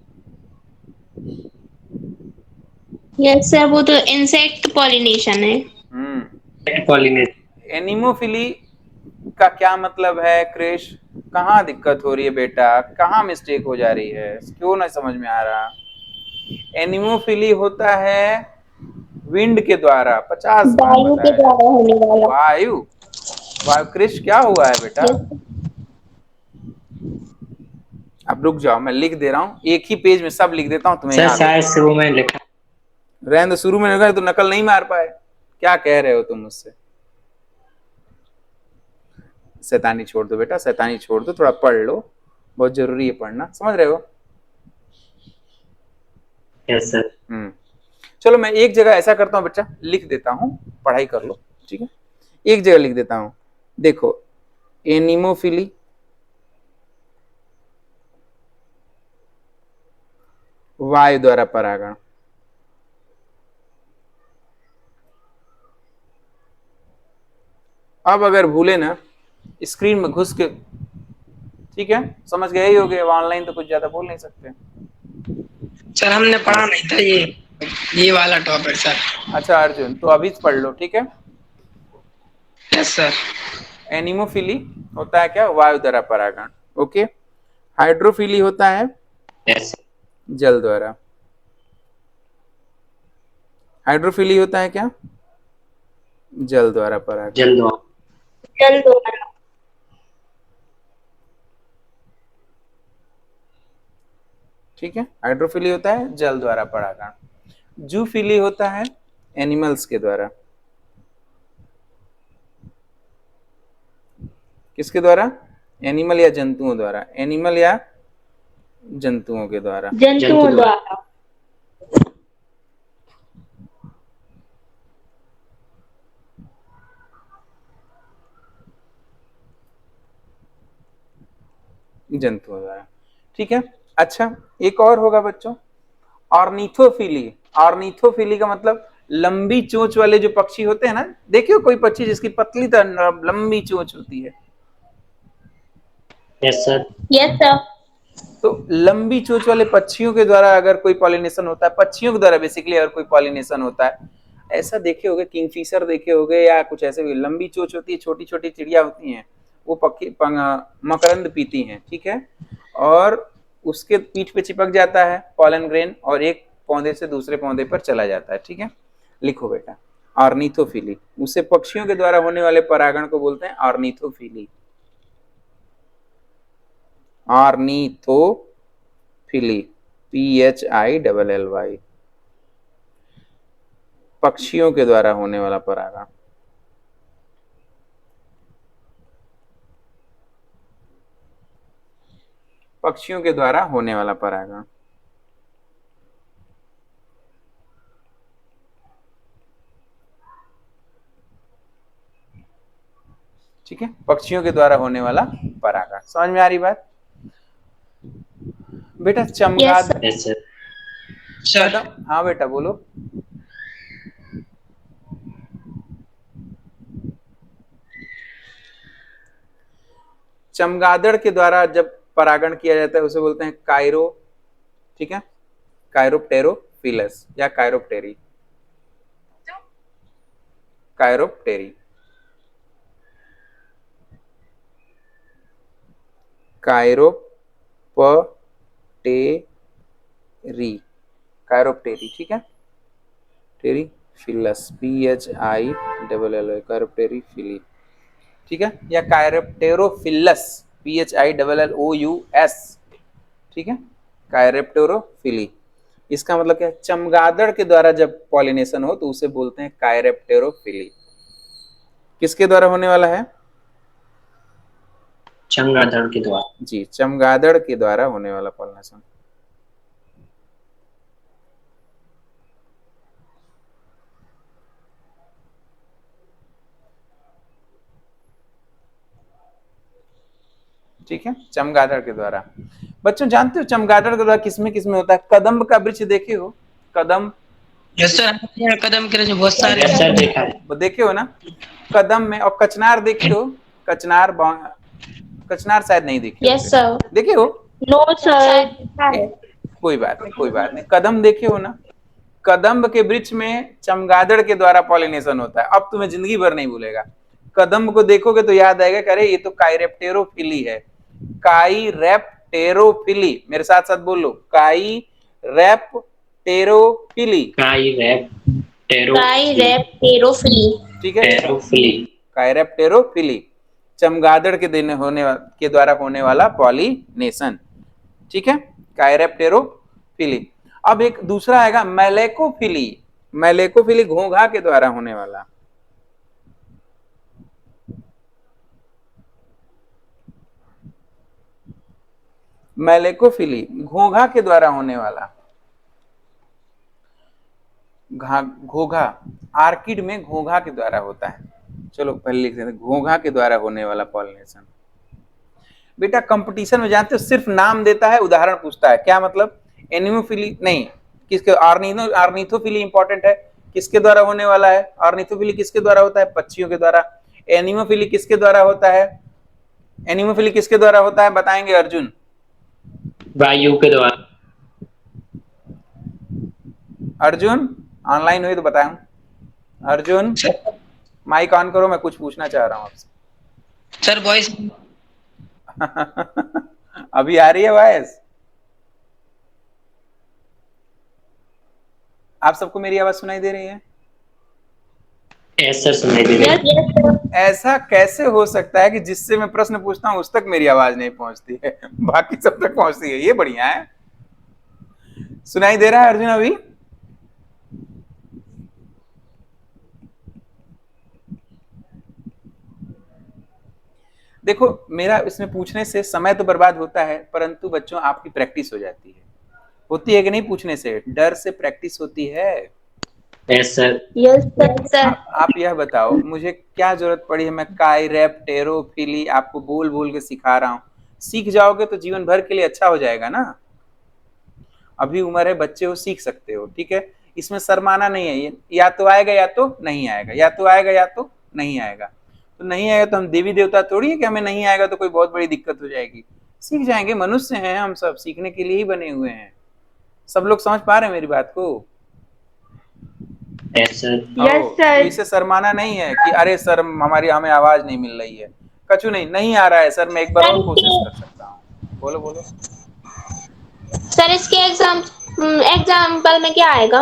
यस सर, वो तो इंसेक्ट पॉलिनेशन है। पॉलिनेशन। एनिमोफिली का क्या मतलब है क्रिश? कहाँ दिक्कत हो रही है बेटा? कहाँ मिस्टेक हो जा रही है? क्यों नहीं समझ में आ रहा? एनिमोफिली होता है विंड के द्वारा। 50 बार वायु के बताया। द्वारा होने वाला। वायु, क्रिश क्या हुआ है बेटा? Yes. अब रुक जाओ, मैं लिख दे रहा हूँ, एक ही पेज में सब लिख देता हूँ, तुम्हें सर याद हो। शायद शुरू में लिखा। रहने दो, शुरू में लिखा तो नकल नहीं मार पाए। क्या कह रहे हो तुम मुझसे? शैतानी छोड़ दो बेटा, शैतानी छोड़ दो, थोड़ा पढ़ लो, बहुत जरूरी है पढ़ना, समझ रहे हो? Yes sir. चलो मैं एक जगह ऐसा करता हूँ बच्चा, लिख देता हूँ, पढ़ाई कर लो, ठीक है? एक जगह लिख देता हूँ, देखो, एनिमोफिली, वायु द्वारा परागण। अब अगर भूले ना, स्क्रीन में घुस के, ठीक है, समझ गए ही होगे, ऑनलाइन तो कुछ ज्यादा बोल नहीं सकते। सर हमने पढ़ा नहीं था ये वाला टॉपिक सर। अच्छा अर्जुन, तो अभी पढ़ लो, ठीक है? Yes sir. एनिमोफिली होता है क्या? वायु द्वारा परागण। ओके। हाइड्रोफिली होता है यस जल द्वारा। हाइड्रोफिली होता है क्या? जल द्वारा परागण। जल्द हो। जल द्वारा। ठीक है, हाइड्रोफिली होता है जल द्वारा परागण। जूफिली होता है एनिमल्स के द्वारा। किसके द्वारा? एनिमल या जंतुओं द्वारा। एनिमल या जंतुओं के द्वारा। जंतुओं द्वारा। जंतुओं द्वारा, ठीक है। अच्छा, एक और होगा बच्चों, ऑर्निथोफिली। ऑर्निथोफिली का मतलब लंबी चोंच वाले जो पक्षी होते हैं ना, देखियो कोई पक्षी जिसकी पतली लंबी चोंच होती है। Yes sir. Yes sir. तो लंबी चोंच वाले पक्षियों के द्वारा अगर कोई पॉलिनेशन होता है, पक्षियों के द्वारा बेसिकली अगर कोई पॉलिनेशन होता है, ऐसा देखे होगे, किंगफिशर देखे होगे या कुछ ऐसे भी, लंबी चोंच होती है, छोटी छोटी चिड़िया होती हैं, वो पक्षी मकरंद पीती हैं, ठीक है, और उसके पीठ पे चिपक जाता है पॉलन ग्रेन और एक पौधे से दूसरे पौधे पर चला जाता है, ठीक है। लिखो बेटा, ऑर्निथोफिली, उसे पक्षियों के द्वारा होने वाले परागण को बोलते हैं ऑर्निथोफिली। ऑर्निथोफिली, PHILLY, पक्षियों के द्वारा होने वाला परागण। पक्षियों के द्वारा होने वाला परागण। ठीक है, पक्षियों के द्वारा होने वाला परागण। समझ में आ रही बात बेटा? चमगादड़। Yes sir. सर हाँ बेटा बोलो। चमगादड़ के द्वारा जब परागण किया जाता है उसे बोलते हैं कायरो, ठीक है, कायरोप्टेरोफिलस या कायरोप्टेरी। कायरोप्टेरी, कायरोप्टेरी, कायरोप्टेरी, ठीक है, टेरी फिलस, PHILLY, कायरोप्टेरी फिली, ठीक है, या कायरोप्टेरोफिलस, PHILLOUS, ठीक है, कायरेप्टेरोफिली। इसका मतलब क्या है? चमगादड़ के द्वारा जब पॉलिनेशन हो तो उसे बोलते हैं कायरेप्टेरोफिली। किसके द्वारा होने वाला है? चमगादड़ के द्वारा। जी, चमगादड़ के द्वारा होने वाला पॉलिनेशन। ठीक है, चमगादड़ के द्वारा। बच्चों जानते हो चमगादड़ के द्वारा किसमें किसमें होता है? कदम्ब का वृक्ष देखे हो? कदम, यस सर, हमने कदम के रहे बहुत सारे यस सर देखा है। वो देखे हो ना कदम में। और कचनार देखे हो? कचनार, कचनार शायद नहीं देखे हो। Yes sir. देखे हो? No sir. कोई बात नहीं, कोई बात नहीं। कदम देखे हो ना? कदम्ब के वृक्ष में चमगादड़ के द्वारा पॉलिनेशन होता है। अब तुम्हें जिंदगी भर नहीं भूलेगा। कदम्ब को देखोगे तो याद आएगा कि अरे ये तो काइरेप्टेरोफिली है। काइरेप्टेरोफिली, मेरे साथ साथ बोलो, काइरेप्टेरोफिली। काइरेप्टेरोफिली। ठीक है, टेरोफिली। कायरेप्टेरोफिली, चमगादड़ के द्वारा होने वाला पॉलिनेशन, ठीक है, कायरेप्टेरोफिली। अब एक दूसरा आएगा मैलेकोफिली, मैलेकोफिली घोंघा के द्वारा होने वाला, मैलेकोफिली घोंघा के द्वारा होने वाला, घोंघा आर्किड में घोंघा के द्वारा होता है। चलो पहले लिख देते हैं, घोंघा के द्वारा होने वाला पॉलिनेशन। बेटा कंपटीशन में जानते हो सिर्फ नाम देता है, उदाहरण पूछता है, क्या मतलब? एनिमोफिली नहीं, किसके? ऑर्निथोफिली इंपॉर्टेंट है, किसके द्वारा होने वाला है? ऑर्निथोफिली किसके द्वारा होता है? पक्षियों के द्वारा। एनिमोफिली किसके द्वारा होता है? एनिमोफिली किसके द्वारा होता है बताएंगे अर्जुन? वायु के द्वारा। अर्जुन ऑनलाइन हुई तो बताऊं? अर्जुन माइक ऑन करो, मैं कुछ पूछना चाह रहा हूं आपसे। सर वॉइस अभी आ रही है वॉइस? आप सबको मेरी आवाज सुनाई दे रही है? यस सर, सुनाई दे रही है। Yes sir. ऐसा कैसे हो सकता है कि जिससे मैं प्रश्न पूछता हूं उस तक मेरी आवाज नहीं पहुंचती है, बाकी सब तक पहुंचती है? ये बढ़िया है। सुनाई दे रहा है अर्जुन अभी? देखो मेरा इसमें पूछने से समय तो बर्बाद होता है, परंतु बच्चों आपकी प्रैक्टिस हो जाती है। होती है कि नहीं? पूछने से, डर से प्रैक्टिस होती है। Yes sir. Yes sir. आप यह बताओ मुझे क्या जरूरत पड़ी है, मैं कायरेप्टेरोफिली आपको बोल बोल के सिखा रहा हूं। सीख जाओगे तो जीवन भर के लिए अच्छा हो जाएगा ना। अभी उम्र है, बच्चे हो, सीख सकते हो, ठीक है। इसमें शर्माना नहीं है, ये या तो आएगा या तो नहीं आएगा, या तो आएगा या तो नहीं आएगा। तो नहीं आएगा तो हम देवी देवता थोड़ी है कि हमें नहीं आएगा तो कोई बहुत बड़ी दिक्कत हो जाएगी। सीख जाएंगे, मनुष्य हैं हम सब, सीखने के लिए ही बने हुए हैं। सब लोग समझ पा रहे हैं मेरी बात को? Yes sir. Yes sir. इसे शर्माना नहीं है कि अरे सर हमें आवाज नहीं मिल रही है। कछु नहीं आ रहा है सर, मैं एक बार और कोशिश कर सकता हूँ। बोलो बोलो सर इसके एग्जाम्पल में क्या आएगा?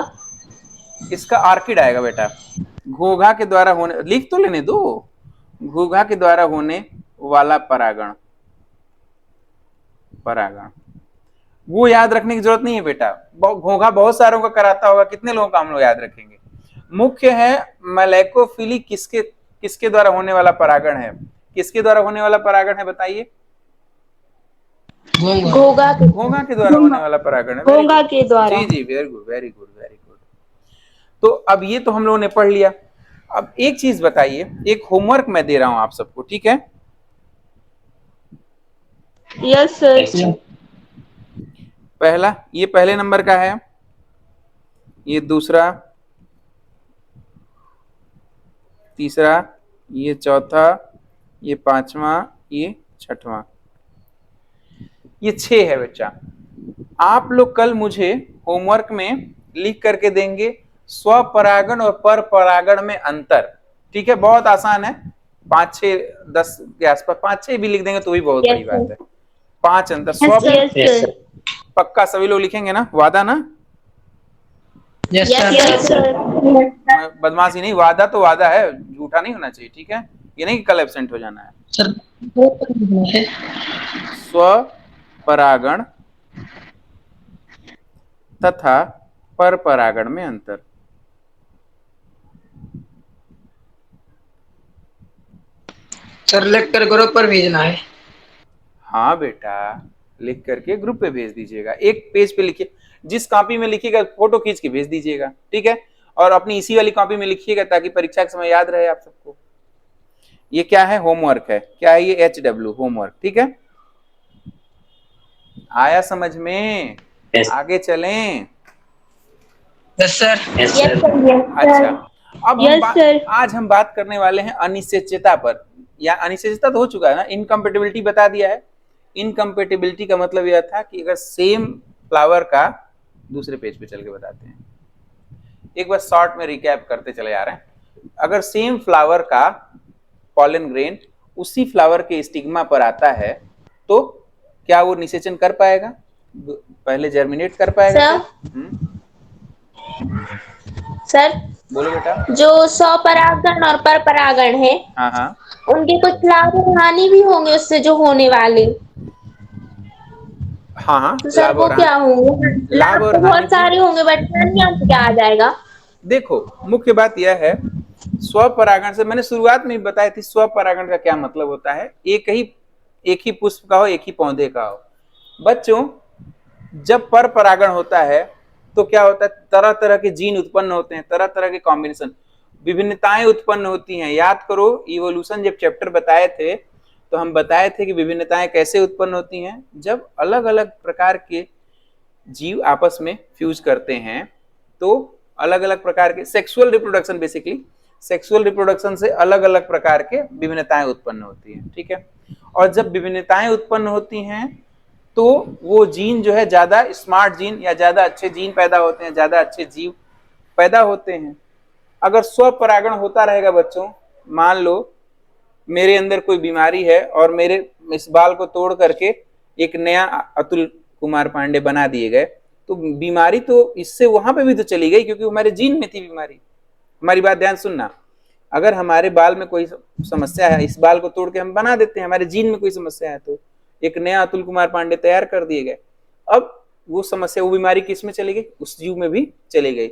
इसका आर्किड आएगा बेटा। घोंघा के द्वारा होने, लिख तो लेने दो। घोंघा के द्वारा होने वाला परागण, परागण वो याद रखने की जरूरत नहीं है बेटा। घोंघा बहुत सारों का कराता होगा, कितने लोगों का हम लोग याद रखेंगे? मुख्य है मैलेकोफिली किसके द्वारा होने वाला परागण है? किसके द्वारा होने वाला परागण है बताइए? घोंघा के द्वारा होने वाला परागण है। घोंघा के द्वारा। जी जी, very good very good very good. तो अब ये तो हम लोगों ने पढ़ लिया। अब एक चीज बताइए, एक होमवर्क मैं दे रहा हूं आप सबको, ठीक है? Yes sir. पहला, ये पहले नंबर का है, ये दूसरा, तीसरा, ये चौथा, ये पांचवा, ये छठवां, ये 6 है बच्चा। आप लोग कल मुझे होमवर्क में लिख करके देंगे स्वपरागण और पर परागण में अंतर, ठीक है? बहुत आसान है, 5 6 10 के आसपास, 5 6 भी लिख देंगे तो भी बहुत बड़ी बात है। 5 अंतर स्व, पक्का सभी लोग लिखेंगे ना? वादा ना? Yes yes sir. सर। बदमाशी नहीं, वादा तो वादा है, झूठा नहीं होना चाहिए, ठीक है? ये नहीं कि कल एब्सेंट हो जाना है। सर स्व परागण तथा पर परागण में अंतर। सर लिख कर ग्रुप पर भेजना है। हाँ बेटा, लिख करके ग्रुप पे भेज दीजिएगा। एक पेज पे लिखिए, जिस कॉपी में लिखिएगा फोटो खींच के भेज दीजिएगा, ठीक है? और अपनी इसी वाली कॉपी में लिखिएगा ताकि परीक्षा के समय याद रहे आप सबको। ये क्या है? होमवर्क है। क्या है ये? HW होमवर्क, ठीक है? आया समझ में? Yes. आगे चलें। Yes sir. Yes sir. अच्छा, अब Yes, आज हम बात करने वाले हैं अनिश्चितता पर। या अनिश्चितता तो हो चुका है ना, इनकम्पेटिबिलिटी बता दिया है। इनकम्पेटिबिलिटी का मतलब यह था कि अगर सेम फ्लावर का, दूसरे पेज पे चल के बताते हैं, एक बार शॉर्ट में रिकैप करते चले जा रहे हैं। अगर सेम फ्लावर का पॉलन ग्रेन उसी फ्लावर के स्टिग्मा पर आता है तो क्या वो निषेचन कर पाएगा? पहले जर्मिनेट कर पाएगा? सर बोलो बेटा। जो स्वपरागण और परपरागण है, हाँ हाँ उनके कुछ लाभ और हानि भी होंगे उससे जो होने वाले, हाँ हाँ, तो सर लाभ वो और क्या हानि। होंगे? लाभ लाभ और तो हानि बहुत भी सारे होंगे, बट हानियां में क्या आ जाएगा? देखो, मुख्य बात यह है, स्वपरागण से मैंने शुरुआत में ही बताई थी, स्वपरागण का क्या मतलब होता है। एक ही पुष्प का हो, एक ही पौधे का हो। बच्चों, जब पर परागण होता है तो क्या होता है, तरह तरह के जीन उत्पन्न होते हैं, तरह तरह के कॉम्बिनेशन, विभिन्नताएं उत्पन्न होती हैं। याद करो, इवोल्यूशन जब चैप्टर बताए थे तो हम बताए थे कि विभिन्नताएं कैसे उत्पन्न होती हैं, जब अलग अलग प्रकार के जीव आपस में फ्यूज करते हैं तो अलग अलग प्रकार के sexual reproduction, basically sexual reproduction से अलग अलग प्रकार के विभिन्नताएं उत्पन्न होती हैं। ठीक है, और जब विभिन्नताएं उत्पन्न होती हैं तो वो जीन जो है, ज्यादा स्मार्ट जीन या ज्यादा अच्छे जीन पैदा होते हैं, ज्यादा अच्छे जीव पैदा होते हैं। अगर स्वपरागण होता रहेगा बच्चों, मान लो मेरे अंदर कोई बीमारी है और मेरे इस बाल को तोड़ करके एक नया अतुल कुमार पांडे बना दिए गए, तो बीमारी तो इससे वहां पे भी तो चली गई, क्योंकि हमारे जीन में थी बीमारी। हमारी बात ध्यान सुनना, अगर हमारे बाल में कोई समस्या है, इस बाल को तोड़ के हम बना देते हैं, हमारे जीन में कोई समस्या है तो एक नया अतुल कुमार पांडे तैयार कर दिए गए। अब वो समस्या, वो बीमारी किस में चली गई, उस जीव में भी चली गई।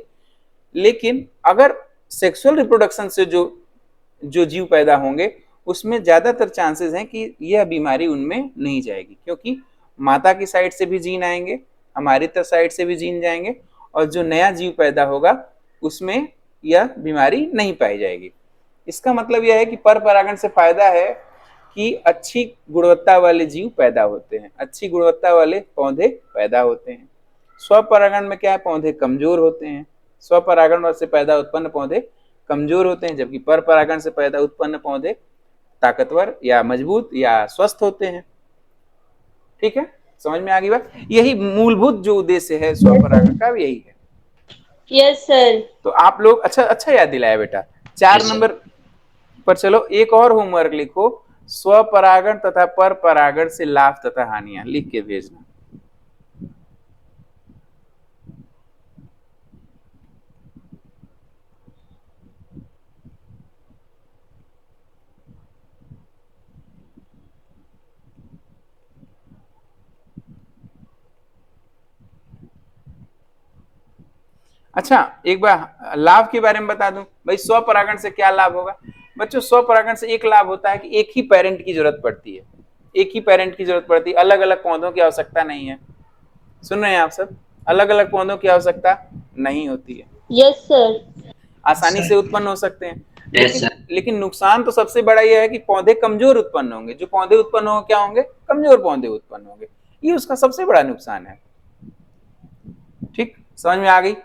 लेकिन अगर सेक्सुअल रिप्रोडक्शन से जो जो जीव पैदा होंगे उसमें ज्यादातर चांसेस हैं कि यह बीमारी उनमें नहीं जाएगी, क्योंकि माता की साइड से भी जीन आएंगे, हमारी तरफ साइड से भी जीन जाएंगे, और जो नया जीव पैदा होगा उसमें यह बीमारी नहीं पाई जाएगी। इसका मतलब यह है कि पर परागण से फायदा है कि अच्छी गुणवत्ता वाले जीव पैदा होते हैं, अच्छी गुणवत्ता वाले पौधे पैदा होते हैं। स्वपरागण में क्या है, पौधे कमजोर होते हैं, स्वपरागण से पैदा उत्पन्न पौधे कमजोर होते हैं, जबकि पर परागण से पैदा उत्पन्न पौधे ताकतवर या मजबूत या स्वस्थ होते हैं। ठीक है, समझ में आ गई बात। यही मूलभूत जो उद्देश्य है स्वपरागण का, यही है। Yes sir. तो आप लोग अच्छा अच्छा याद दिलाया बेटा। 4 Yes, sir. नंबर पर चलो, एक और होमवर्क लिखो, स्वपरागण तथा पर परागण से लाभ तथा हानियां, लिख के भेजना। अच्छा, एक बार लाभ के बारे में बता दूं भाई, स्वपरागण से क्या लाभ होगा। बच्चों, स्वपरागण से एक लाभ होता है कि एक ही पेरेंट की जरूरत पड़ती है, एक ही पेरेंट की जरूरत पड़ती है, अलग अलग पौधों की आवश्यकता नहीं है। सुन रहे हैं आप सब, अलग अलग पौधों की आवश्यकता नहीं होती है, यस सर। आसानी से उत्पन्न हो सकते हैं। Yes, sir. लेकिन नुकसान तो सबसे बड़ा यह है कि पौधे कमजोर उत्पन्न होंगे। जो पौधे उत्पन्न होंगे क्या होंगे, कमजोर पौधे उत्पन्न होंगे, ये उसका सबसे बड़ा नुकसान है। ठीक, समझ में आ गई।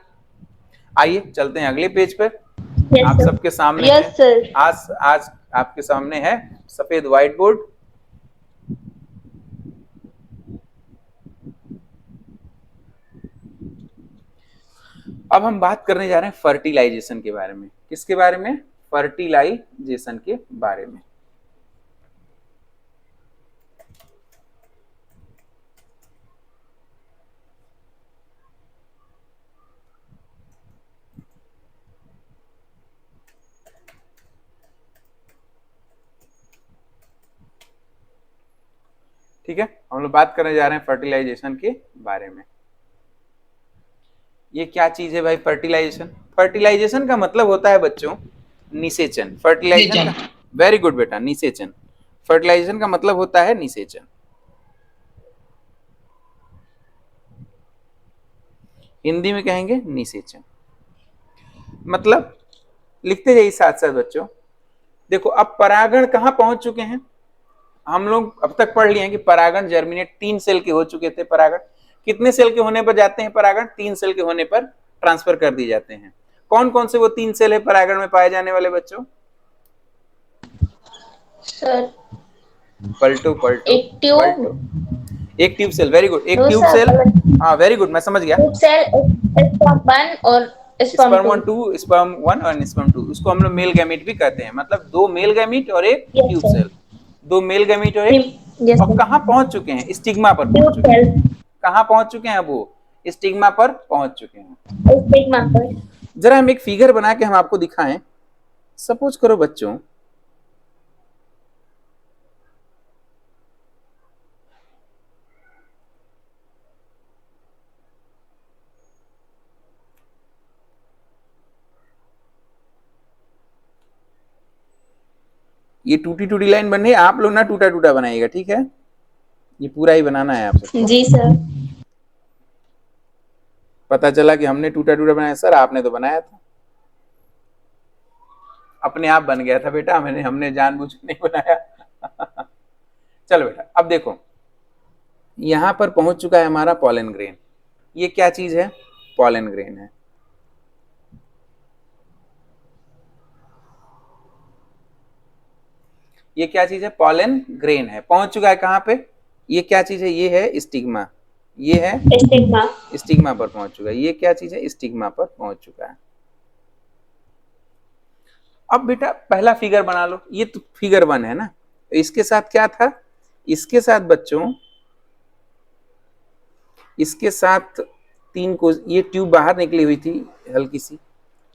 आइए चलते हैं अगले पेज पर। यस आप सर। सबके सामने यस है, सर। आज आपके सामने है सफेद व्हाइट बोर्ड। अब हम बात करने जा रहे हैं फर्टिलाइजेशन के बारे में। किसके बारे में, फर्टिलाइजेशन के बारे में। ठीक है, हम लोग बात करने जा रहे हैं फर्टिलाइजेशन के बारे में। ये क्या चीज है भाई फर्टिलाइजेशन। फर्टिलाइजेशन का मतलब होता है बच्चों निषेचन। फर्टिलाइजेशन का, वेरी गुड बेटा, निषेचन। फर्टिलाइजेशन का मतलब होता है निषेचन। हिंदी में कहेंगे निषेचन। मतलब लिखते जाइए साथ साथ बच्चों। देखो, अब परागण कहां पहुंच चुके हैं, हम लोग अब तक पढ़ लिए हैं कि परागण जर्मिनेट 3 सेल के हो चुके थे। परागण कितने सेल के होने पर जाते हैं, परागण 3 सेल के होने पर ट्रांसफर कर दिए जाते हैं। कौन कौन से वो 3 सेल है परागण में पाए जाने वाले बच्चों। सर पलटू पलटू एक ट्यूब, पलटू, एक ट्यूब सेल, वेरी गुड, एक नो ट्यूब सर, सेल, हाँ वेरी गुड, मैं समझ गया। ट्यूब सेल, स्पर्म 1 और स्पर्म स्पर्म 1 2, स्पर्म 1 और स्पर्म 2, उसको हम लोग मेल गैमीट भी कहते हैं। मतलब 2 मेल गैमीट और एक 2। Tube yes cell, 2 male gamete और एक, यस और कहां पहुंच चुके हैं, स्टिग्मा पर पहुंच चुके हैं। कहां पहुंच चुके हैं, अब वो स्टिग्मा पर पहुंच चुके हैं। स्टिग्मा पर। जरा हम एक फिगर बना के हम आपको दिखाएं। सपोज करो बच्चों, ये टूटी टूटी लाइन बन रही है, आप लोग ना टूटा टूटा बनाइएगा, ठीक है? ये पूरा ही बनाना है आप सबको। जी सर। पता चला कि हमने टूटा टूटा बनाया, सर आपने तो बनाया था। अपने आप बन गया था बेटा, हमने जानबूझ के नहीं बनाया। चलो बेटा, अब देखो यहां पर पहुंच चुका है हमारा पॉलन ग्रेन। ये क्या चीज है? पॉलन ग्रेन है। ये क्या चीज है? पॉलन ग्रेन है। पहुंच चुका है कहां पे? ये क्या चीज है? ये है स्टिग्मा। ये है स्टिग्मा। स्टिग्मा पर पहुंच चुका है। ये क्या चीज है? स्टिग्मा पर पहुंच चुका है। अब बेटा पहला फिगर बना लो। ये तो फिगर 1 है ना। इसके साथ क्या था? इसके साथ बच्चों, इसके साथ 3 को, ये ट्यूब बाहर निकली हुई थी हल्की सी,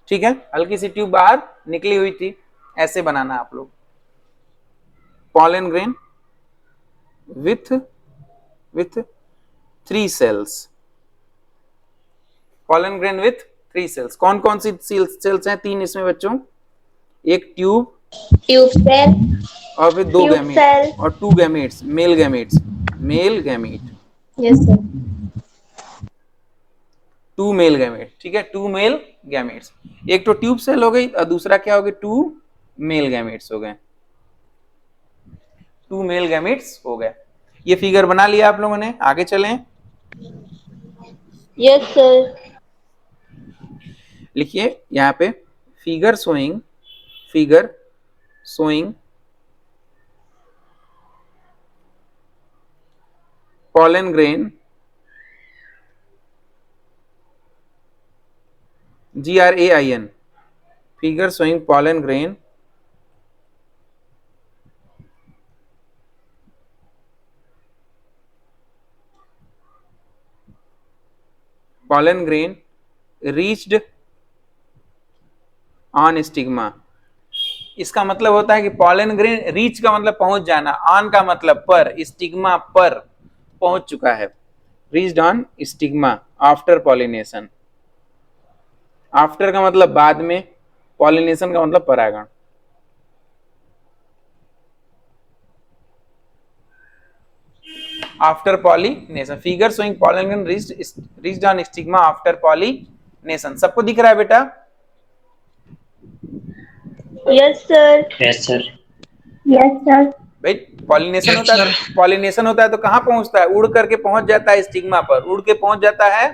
ठीक है? हल्की सी ट्यूब बाहर निकली हुई थी। ऐसे बनाना आप लोग, pollen grain with 3 cells। pollen grain with 3 cells। कौन कौन सी सेल्स हैं? 3 इसमें बच्चों। एक ट्यूब सेल और फिर 2 ट्यूब गैमेट सेल। और 2 gametes, male gametes, male gamete, yes sir. 2 male gamete, ठीक है? 2 मेल गैमेट्स। एक तो ट्यूब सेल हो गई और दूसरा क्या हो गया? 2 मेल गैमेट्स हो गए। 2 मेल गैमेट्स हो गए। ये फिगर बना लिया आप लोगों ने। आगे चलें। Yes sir. लिखिए यहाँ पे, figure showing pollen grain, GRAIN, figure showing pollen grain reached on stigma। इसका मतलब होता है कि पॉलन ग्रेन, रीच का मतलब पहुंच जाना, ऑन का मतलब पर, स्टिग्मा पर पहुंच चुका है। Reached on stigma after pollination. After का मतलब बाद में, पॉलिनेशन का मतलब परागण। After pollination, figure showing pollen grain reached on stigma after pollination. सबको दिख रहा है बेटा? Yes sir. Yes sir. Yes sir. भाई पॉलिनेशन Yes, होता है, sir। पॉलिनेशन होता है तो कहां पहुंचता है? उड़ करके पहुंच जाता है स्टिग्मा पर। उड़ के पहुंच जाता है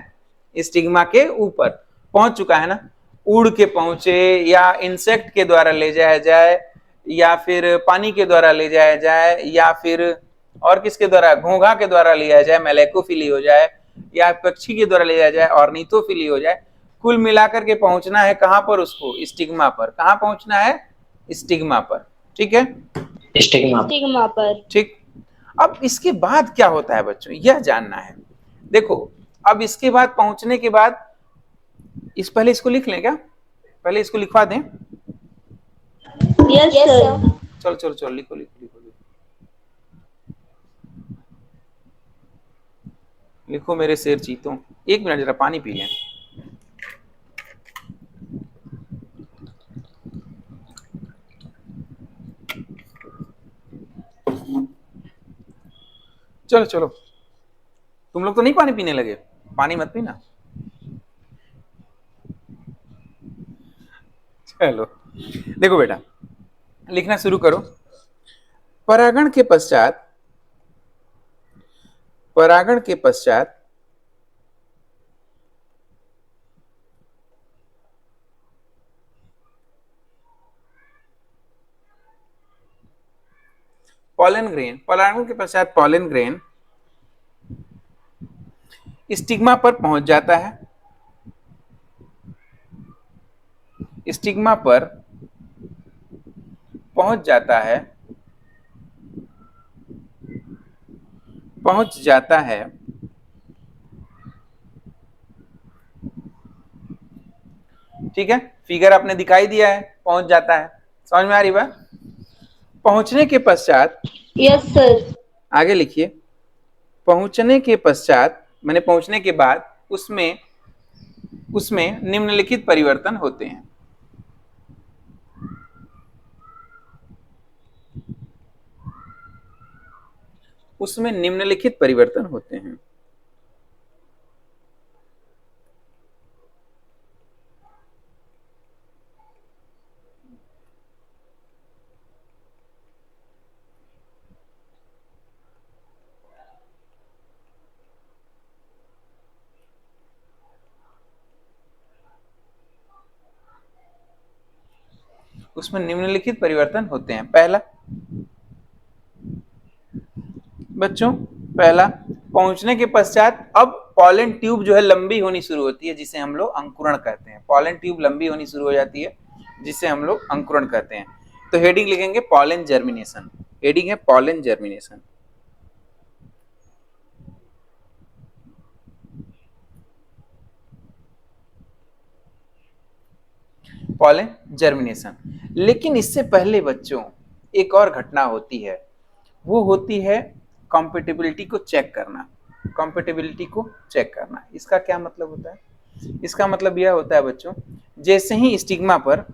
स्टिग्मा के ऊपर। पहुंच चुका है ना? उड़ के पहुंचे, या इंसेक्ट के द्वारा ले जाया जाए, या फिर पानी के द्वारा ले जाया जाए, या फिर और किसके द्वारा? घोंघा के द्वारा लिया जाए, मेलेकोफिली हो जाए, या पक्षी के द्वारा ले जाया जाए, ऑर्निथोफिली हो जाए। कुल मिलाकर के पहुंचना है कहां पर? उसको स्टिग्मा पर। कहां पहुंचना है? स्टिग्मा पर, ठीक है? स्टिग्मा। स्टिग्मा पर। ठीक। अब इसके बाद क्या होता है बच्चों, यह जानना है। देखो, अब इसके बाद पहुंचने के बाद, पहले इसको लिख लें क्या? पहले इसको लिखवा दें। Yes sir. चलो चलो चलो, लिखो लिखो लिखो लिखो, लिखो मेरे शेर चीतों। 1 मिनट, जरा पानी पी लें। चलो चलो, तुम लोग तो नहीं पानी पीने लगे? पानी मत पीना। चलो देखो बेटा, लिखना शुरू करो। परागण के पश्चात, परागण के पश्चात पॉलन ग्रेन, परागण के पश्चात पॉलन ग्रेन स्टिग्मा पर पहुंच जाता है। स्टिग्मा पर पहुंच जाता है, पहुंच जाता है। ठीक है, फिगर आपने दिखाई दिया है, पहुंच जाता है। समझ में आ रही बात? पहुंचने के पश्चात, यस सर। आगे लिखिए, पहुंचने के पश्चात मैंने पहुंचने के बाद उसमें उसमें निम्नलिखित परिवर्तन होते हैं। उसमें निम्नलिखित परिवर्तन होते हैं। उसमें निम्नलिखित परिवर्तन होते हैं। पहला बच्चों, पहला, पहुंचने के पश्चात अब पॉलन ट्यूब जो है लंबी होनी शुरू होती है, जिसे हम लोग अंकुरण कहते हैं। पॉलन ट्यूब लंबी होनी शुरू हो जाती है, जिसे हम लोग अंकुरण कहते हैं। तो हेडिंग लिखेंगे पॉलन जर्मिनेशन। हेडिंग है पॉलन जर्मिनेशन। Pollen germination. लेकिन इससे पहले बच्चों एक और घटना होती है, वो होती है कॉम्पेटिबिलिटी को चेक करना। कॉम्पेटिबिलिटी को चेक करना, इसका क्या मतलब होता है? इसका मतलब यह होता है बच्चों, जैसे ही स्टिग्मा पर,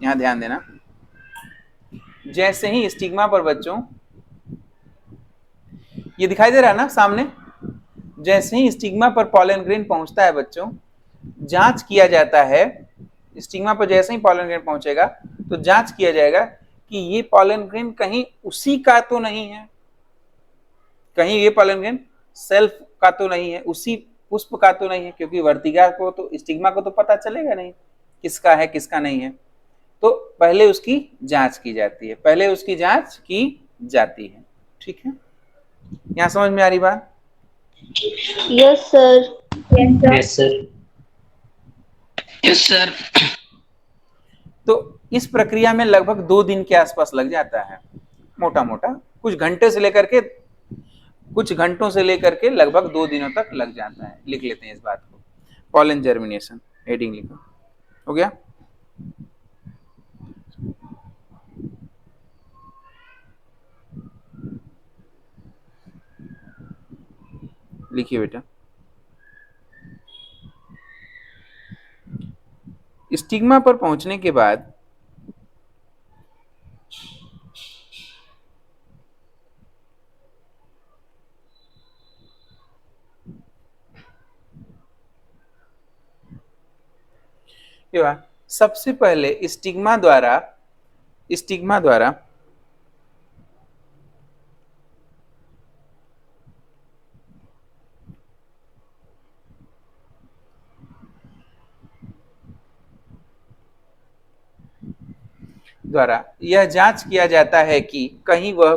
यहां ध्यान देना, जैसे ही स्टिग्मा पर बच्चों, ये दिखाई दे रहा है ना सामने, जैसे ही स्टिग्मा पर पॉलन ग्रेन पहुंचता है बच्चों, जांच किया जाता है। स्टिग्मा पर जैसे ही पॉलन ग्रेन पहुंचेगा तो जांच किया जाएगा कि ये पॉलन ग्रेन कहीं उसी का तो नहीं है, कहीं ये पॉलन ग्रेन सेल्फ का तो नहीं है, उसी पुष्प का तो नहीं है, क्योंकि वर्तिका को तो, स्टिग्मा को तो पता चलेगा नहीं किसका है किसका नहीं है। तो पहले उसकी जांच की जाती है, पहले उसकी जांच की जाती है। ठीक है, यहां समझ में आ रही बात? Yes sir. Yes sir. Yes sir. तो इस प्रक्रिया में लगभग 2 दिन के आसपास लग जाता है, मोटा मोटा कुछ घंटों से लेकर के लगभग 2 दिनों तक लग जाता है। लिख लेते हैं इस बात को, पॉलन जर्मिनेशन। हेडिंग लिखो, हो गया। लिखिए बेटा, स्टिग्मा पर पहुंचने के बाद सबसे पहले स्टिग्मा द्वारा यह जांच किया जाता है कि कहीं वह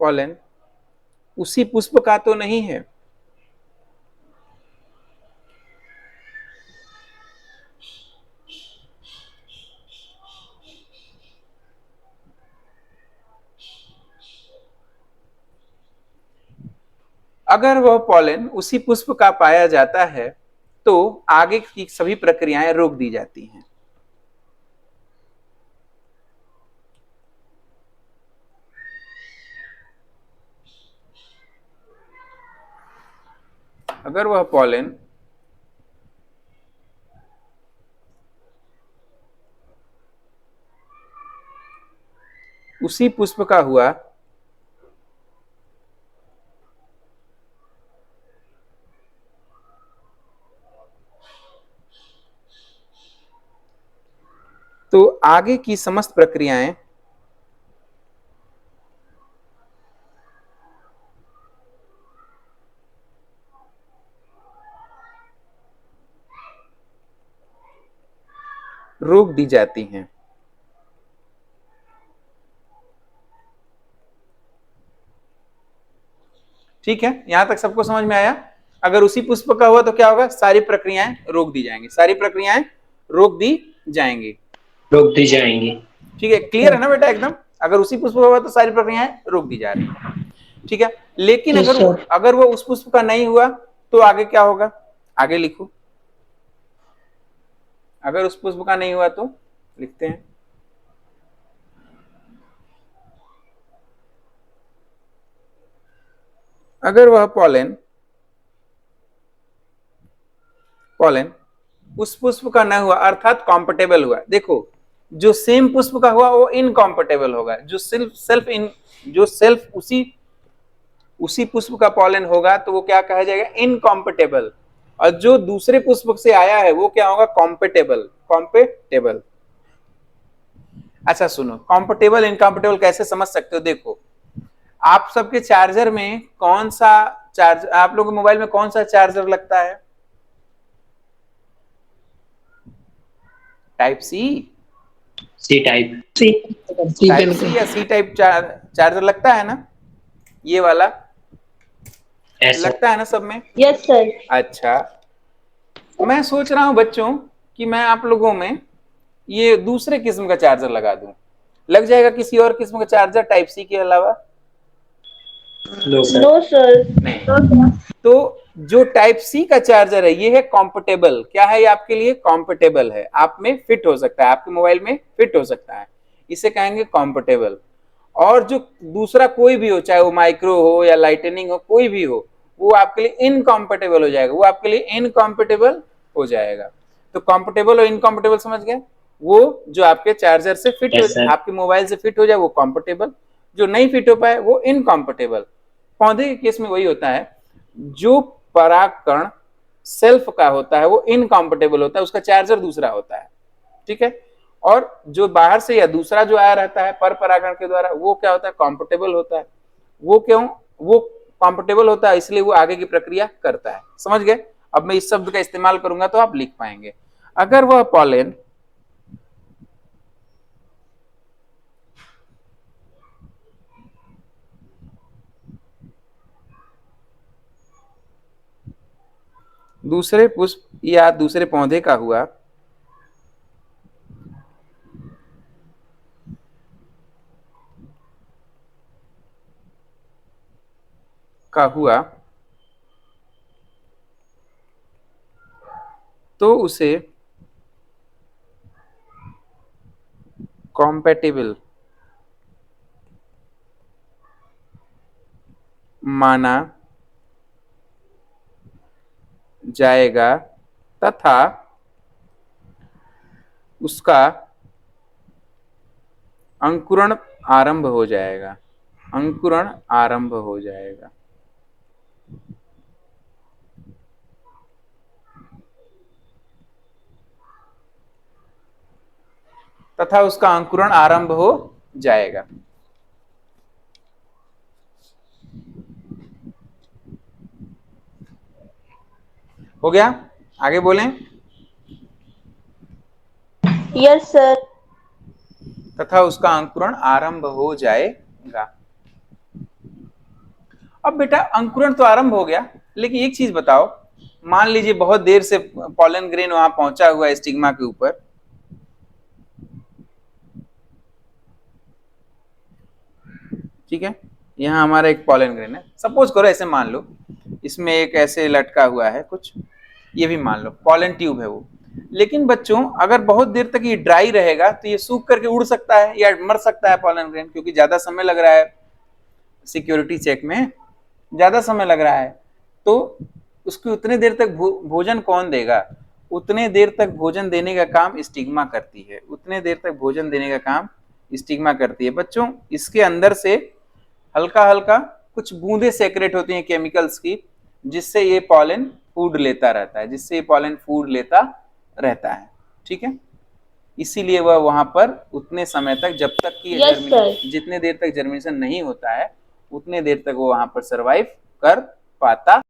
पॉलन उसी पुष्प का तो नहीं है। अगर वह पॉलन उसी पुष्प का पाया जाता है तो आगे की सभी प्रक्रियाएं रोक दी जाती हैं। अगर वह पॉलन उसी पुष्प का हुआ तो आगे की समस्त प्रक्रियाएं रोक दी जाती हैं। ठीक है, यहां तक सबको समझ में आया। अगर उसी पुष्प का हुआ तो क्या होगा, सारी प्रक्रियाएं रोक दी जाएंगी, सारी प्रक्रियाएं रोक दी जाएंगी। रोक दी जाएंगी। ठीक है, क्लियर है ना बेटा एकदम। अगर उसी पुष्प का हुआ तो सारी प्रक्रियाएं रोक दी जा रही है। ठीक है, लेकिन Yes, sir. अगर वो उस पुष्प का नहीं हुआ तो आगे क्या होगा, आगे लिखो। अगर उस पुष्प का नहीं हुआ तो लिखते हैं, अगर वह पॉलन उस पुष्प का न हुआ अर्थात कॉम्पेटेबल हुआ। देखो, जो सेम पुष्प का हुआ वो इनकॉम्पेटेबल होगा, जो सेल्फ उसी पुष्प का पॉलन होगा तो वो क्या कहा जाएगा, इनकॉम्पेटेबल। और जो दूसरे पुष्प से आया है वो क्या होगा, कॉम्पेटेबल। अच्छा सुनो, कॉम्पेटेबल इनकॉम्पेटेबल कैसे समझ सकते हो, देखो आप सबके चार्जर में कौन सा चार्जर, आप लोगों के मोबाइल में कौन सा चार्जर लगता है, type C type. Type C या सी टाइप चार्जर लगता है ना, ये वाला लगता है ना सब में। Yes sir. अच्छा, मैं सोच रहा हूं बच्चों कि मैं आप लोगों में ये दूसरे किस्म का चार्जर लगा दूं, लग जाएगा किसी और किस्म का चार्जर टाइप सी के अलावा? No sir. No sir. नहीं। तो जो टाइप सी का चार्जर है ये है कॉम्पेटेबल। क्या है ये आपके लिए, कॉम्पेटेबल है, आप में फिट हो सकता है, आपके मोबाइल में फिट हो सकता है, इसे कहेंगे कॉम्पेटेबल। और जो दूसरा कोई भी हो, चाहे वो माइक्रो हो या लाइटनिंग हो, कोई भी हो, वो आपके लिए इनकॉम्पेटेबल हो जाएगा, वो आपके लिए इनकॉम्पेटेबल हो जाएगा। तो कॉम्पेटेबल और इनकॉम्पेटेबल समझ गए, वो जो आपके चार्जर से फिट Yes, हो, sir. आपके मोबाइल से फिट हो जाए वो कॉम्पेटेबल, जो नहीं फिट हो पाए वो इनकॉम्पेटेबल। पौधे के केस में वही होता है, जो परागकण सेल्फ का होता है वो इनकॉम्पेटेबल होता है, उसका चार्जर दूसरा होता है। ठीक है, और जो बाहर से या दूसरा जो आया रहता है पर परागण के द्वारा वो क्या होता है, कॉम्पेटेबल होता है। वो क्यों, वो कॉम्पेटेबल होता है इसलिए वो आगे की प्रक्रिया करता है। समझ गए? अब मैं इस शब्द का इस्तेमाल करूंगा तो आप लिख पाएंगे, अगर वह पॉलन दूसरे पुष्प या दूसरे पौधे का हुआ तो उसे कॉम्पेटिबल माना जाएगा तथा उसका अंकुरण आरंभ हो जाएगा, अंकुरण आरंभ हो जाएगा। तथा उसका अंकुरण आरंभ हो जाएगा। हो गया? आगे बोलें। Yes sir. तथा उसका अंकुरण आरंभ हो जाएगा। अब बेटा अंकुरण तो आरंभ हो गया, लेकिन एक चीज बताओ, मान लीजिए बहुत देर से पॉलन ग्रेन वहां पहुंचा हुआ है स्टिग्मा के ऊपर, ठीक है, यहाँ हमारा एक पॉलन ग्रेन है, सपोज करो ऐसे मान लो इसमें एक ऐसे लटका हुआ है कुछ, ये भी मान लो पॉलन ट्यूब है वो। लेकिन बच्चों अगर बहुत देर तक ये ड्राई रहेगा तो ये सूख करके उड़ सकता है या मर सकता है पॉलन ग्रेन, क्योंकि ज्यादा समय लग रहा है सिक्योरिटी चेक में, ज्यादा समय लग रहा है, तो उसकी उतने देर तक भोजन कौन देगा, उतने देर तक भोजन देने का काम स्टिग्मा करती है, उतने देर तक भोजन देने का काम स्टिग्मा करती है। बच्चों इसके अंदर से हल्का हल्का कुछ बूंदे सेक्रेट होती हैं केमिकल्स की, जिससे ये पॉलन फूड लेता रहता है, जिससे ये पॉलन फूड लेता रहता है। ठीक है, इसीलिए वह वहां पर उतने समय तक, जब तक कि जितने देर तक जर्मिनेशन नहीं होता है उतने देर तक वो वहां पर सरवाइव कर पाता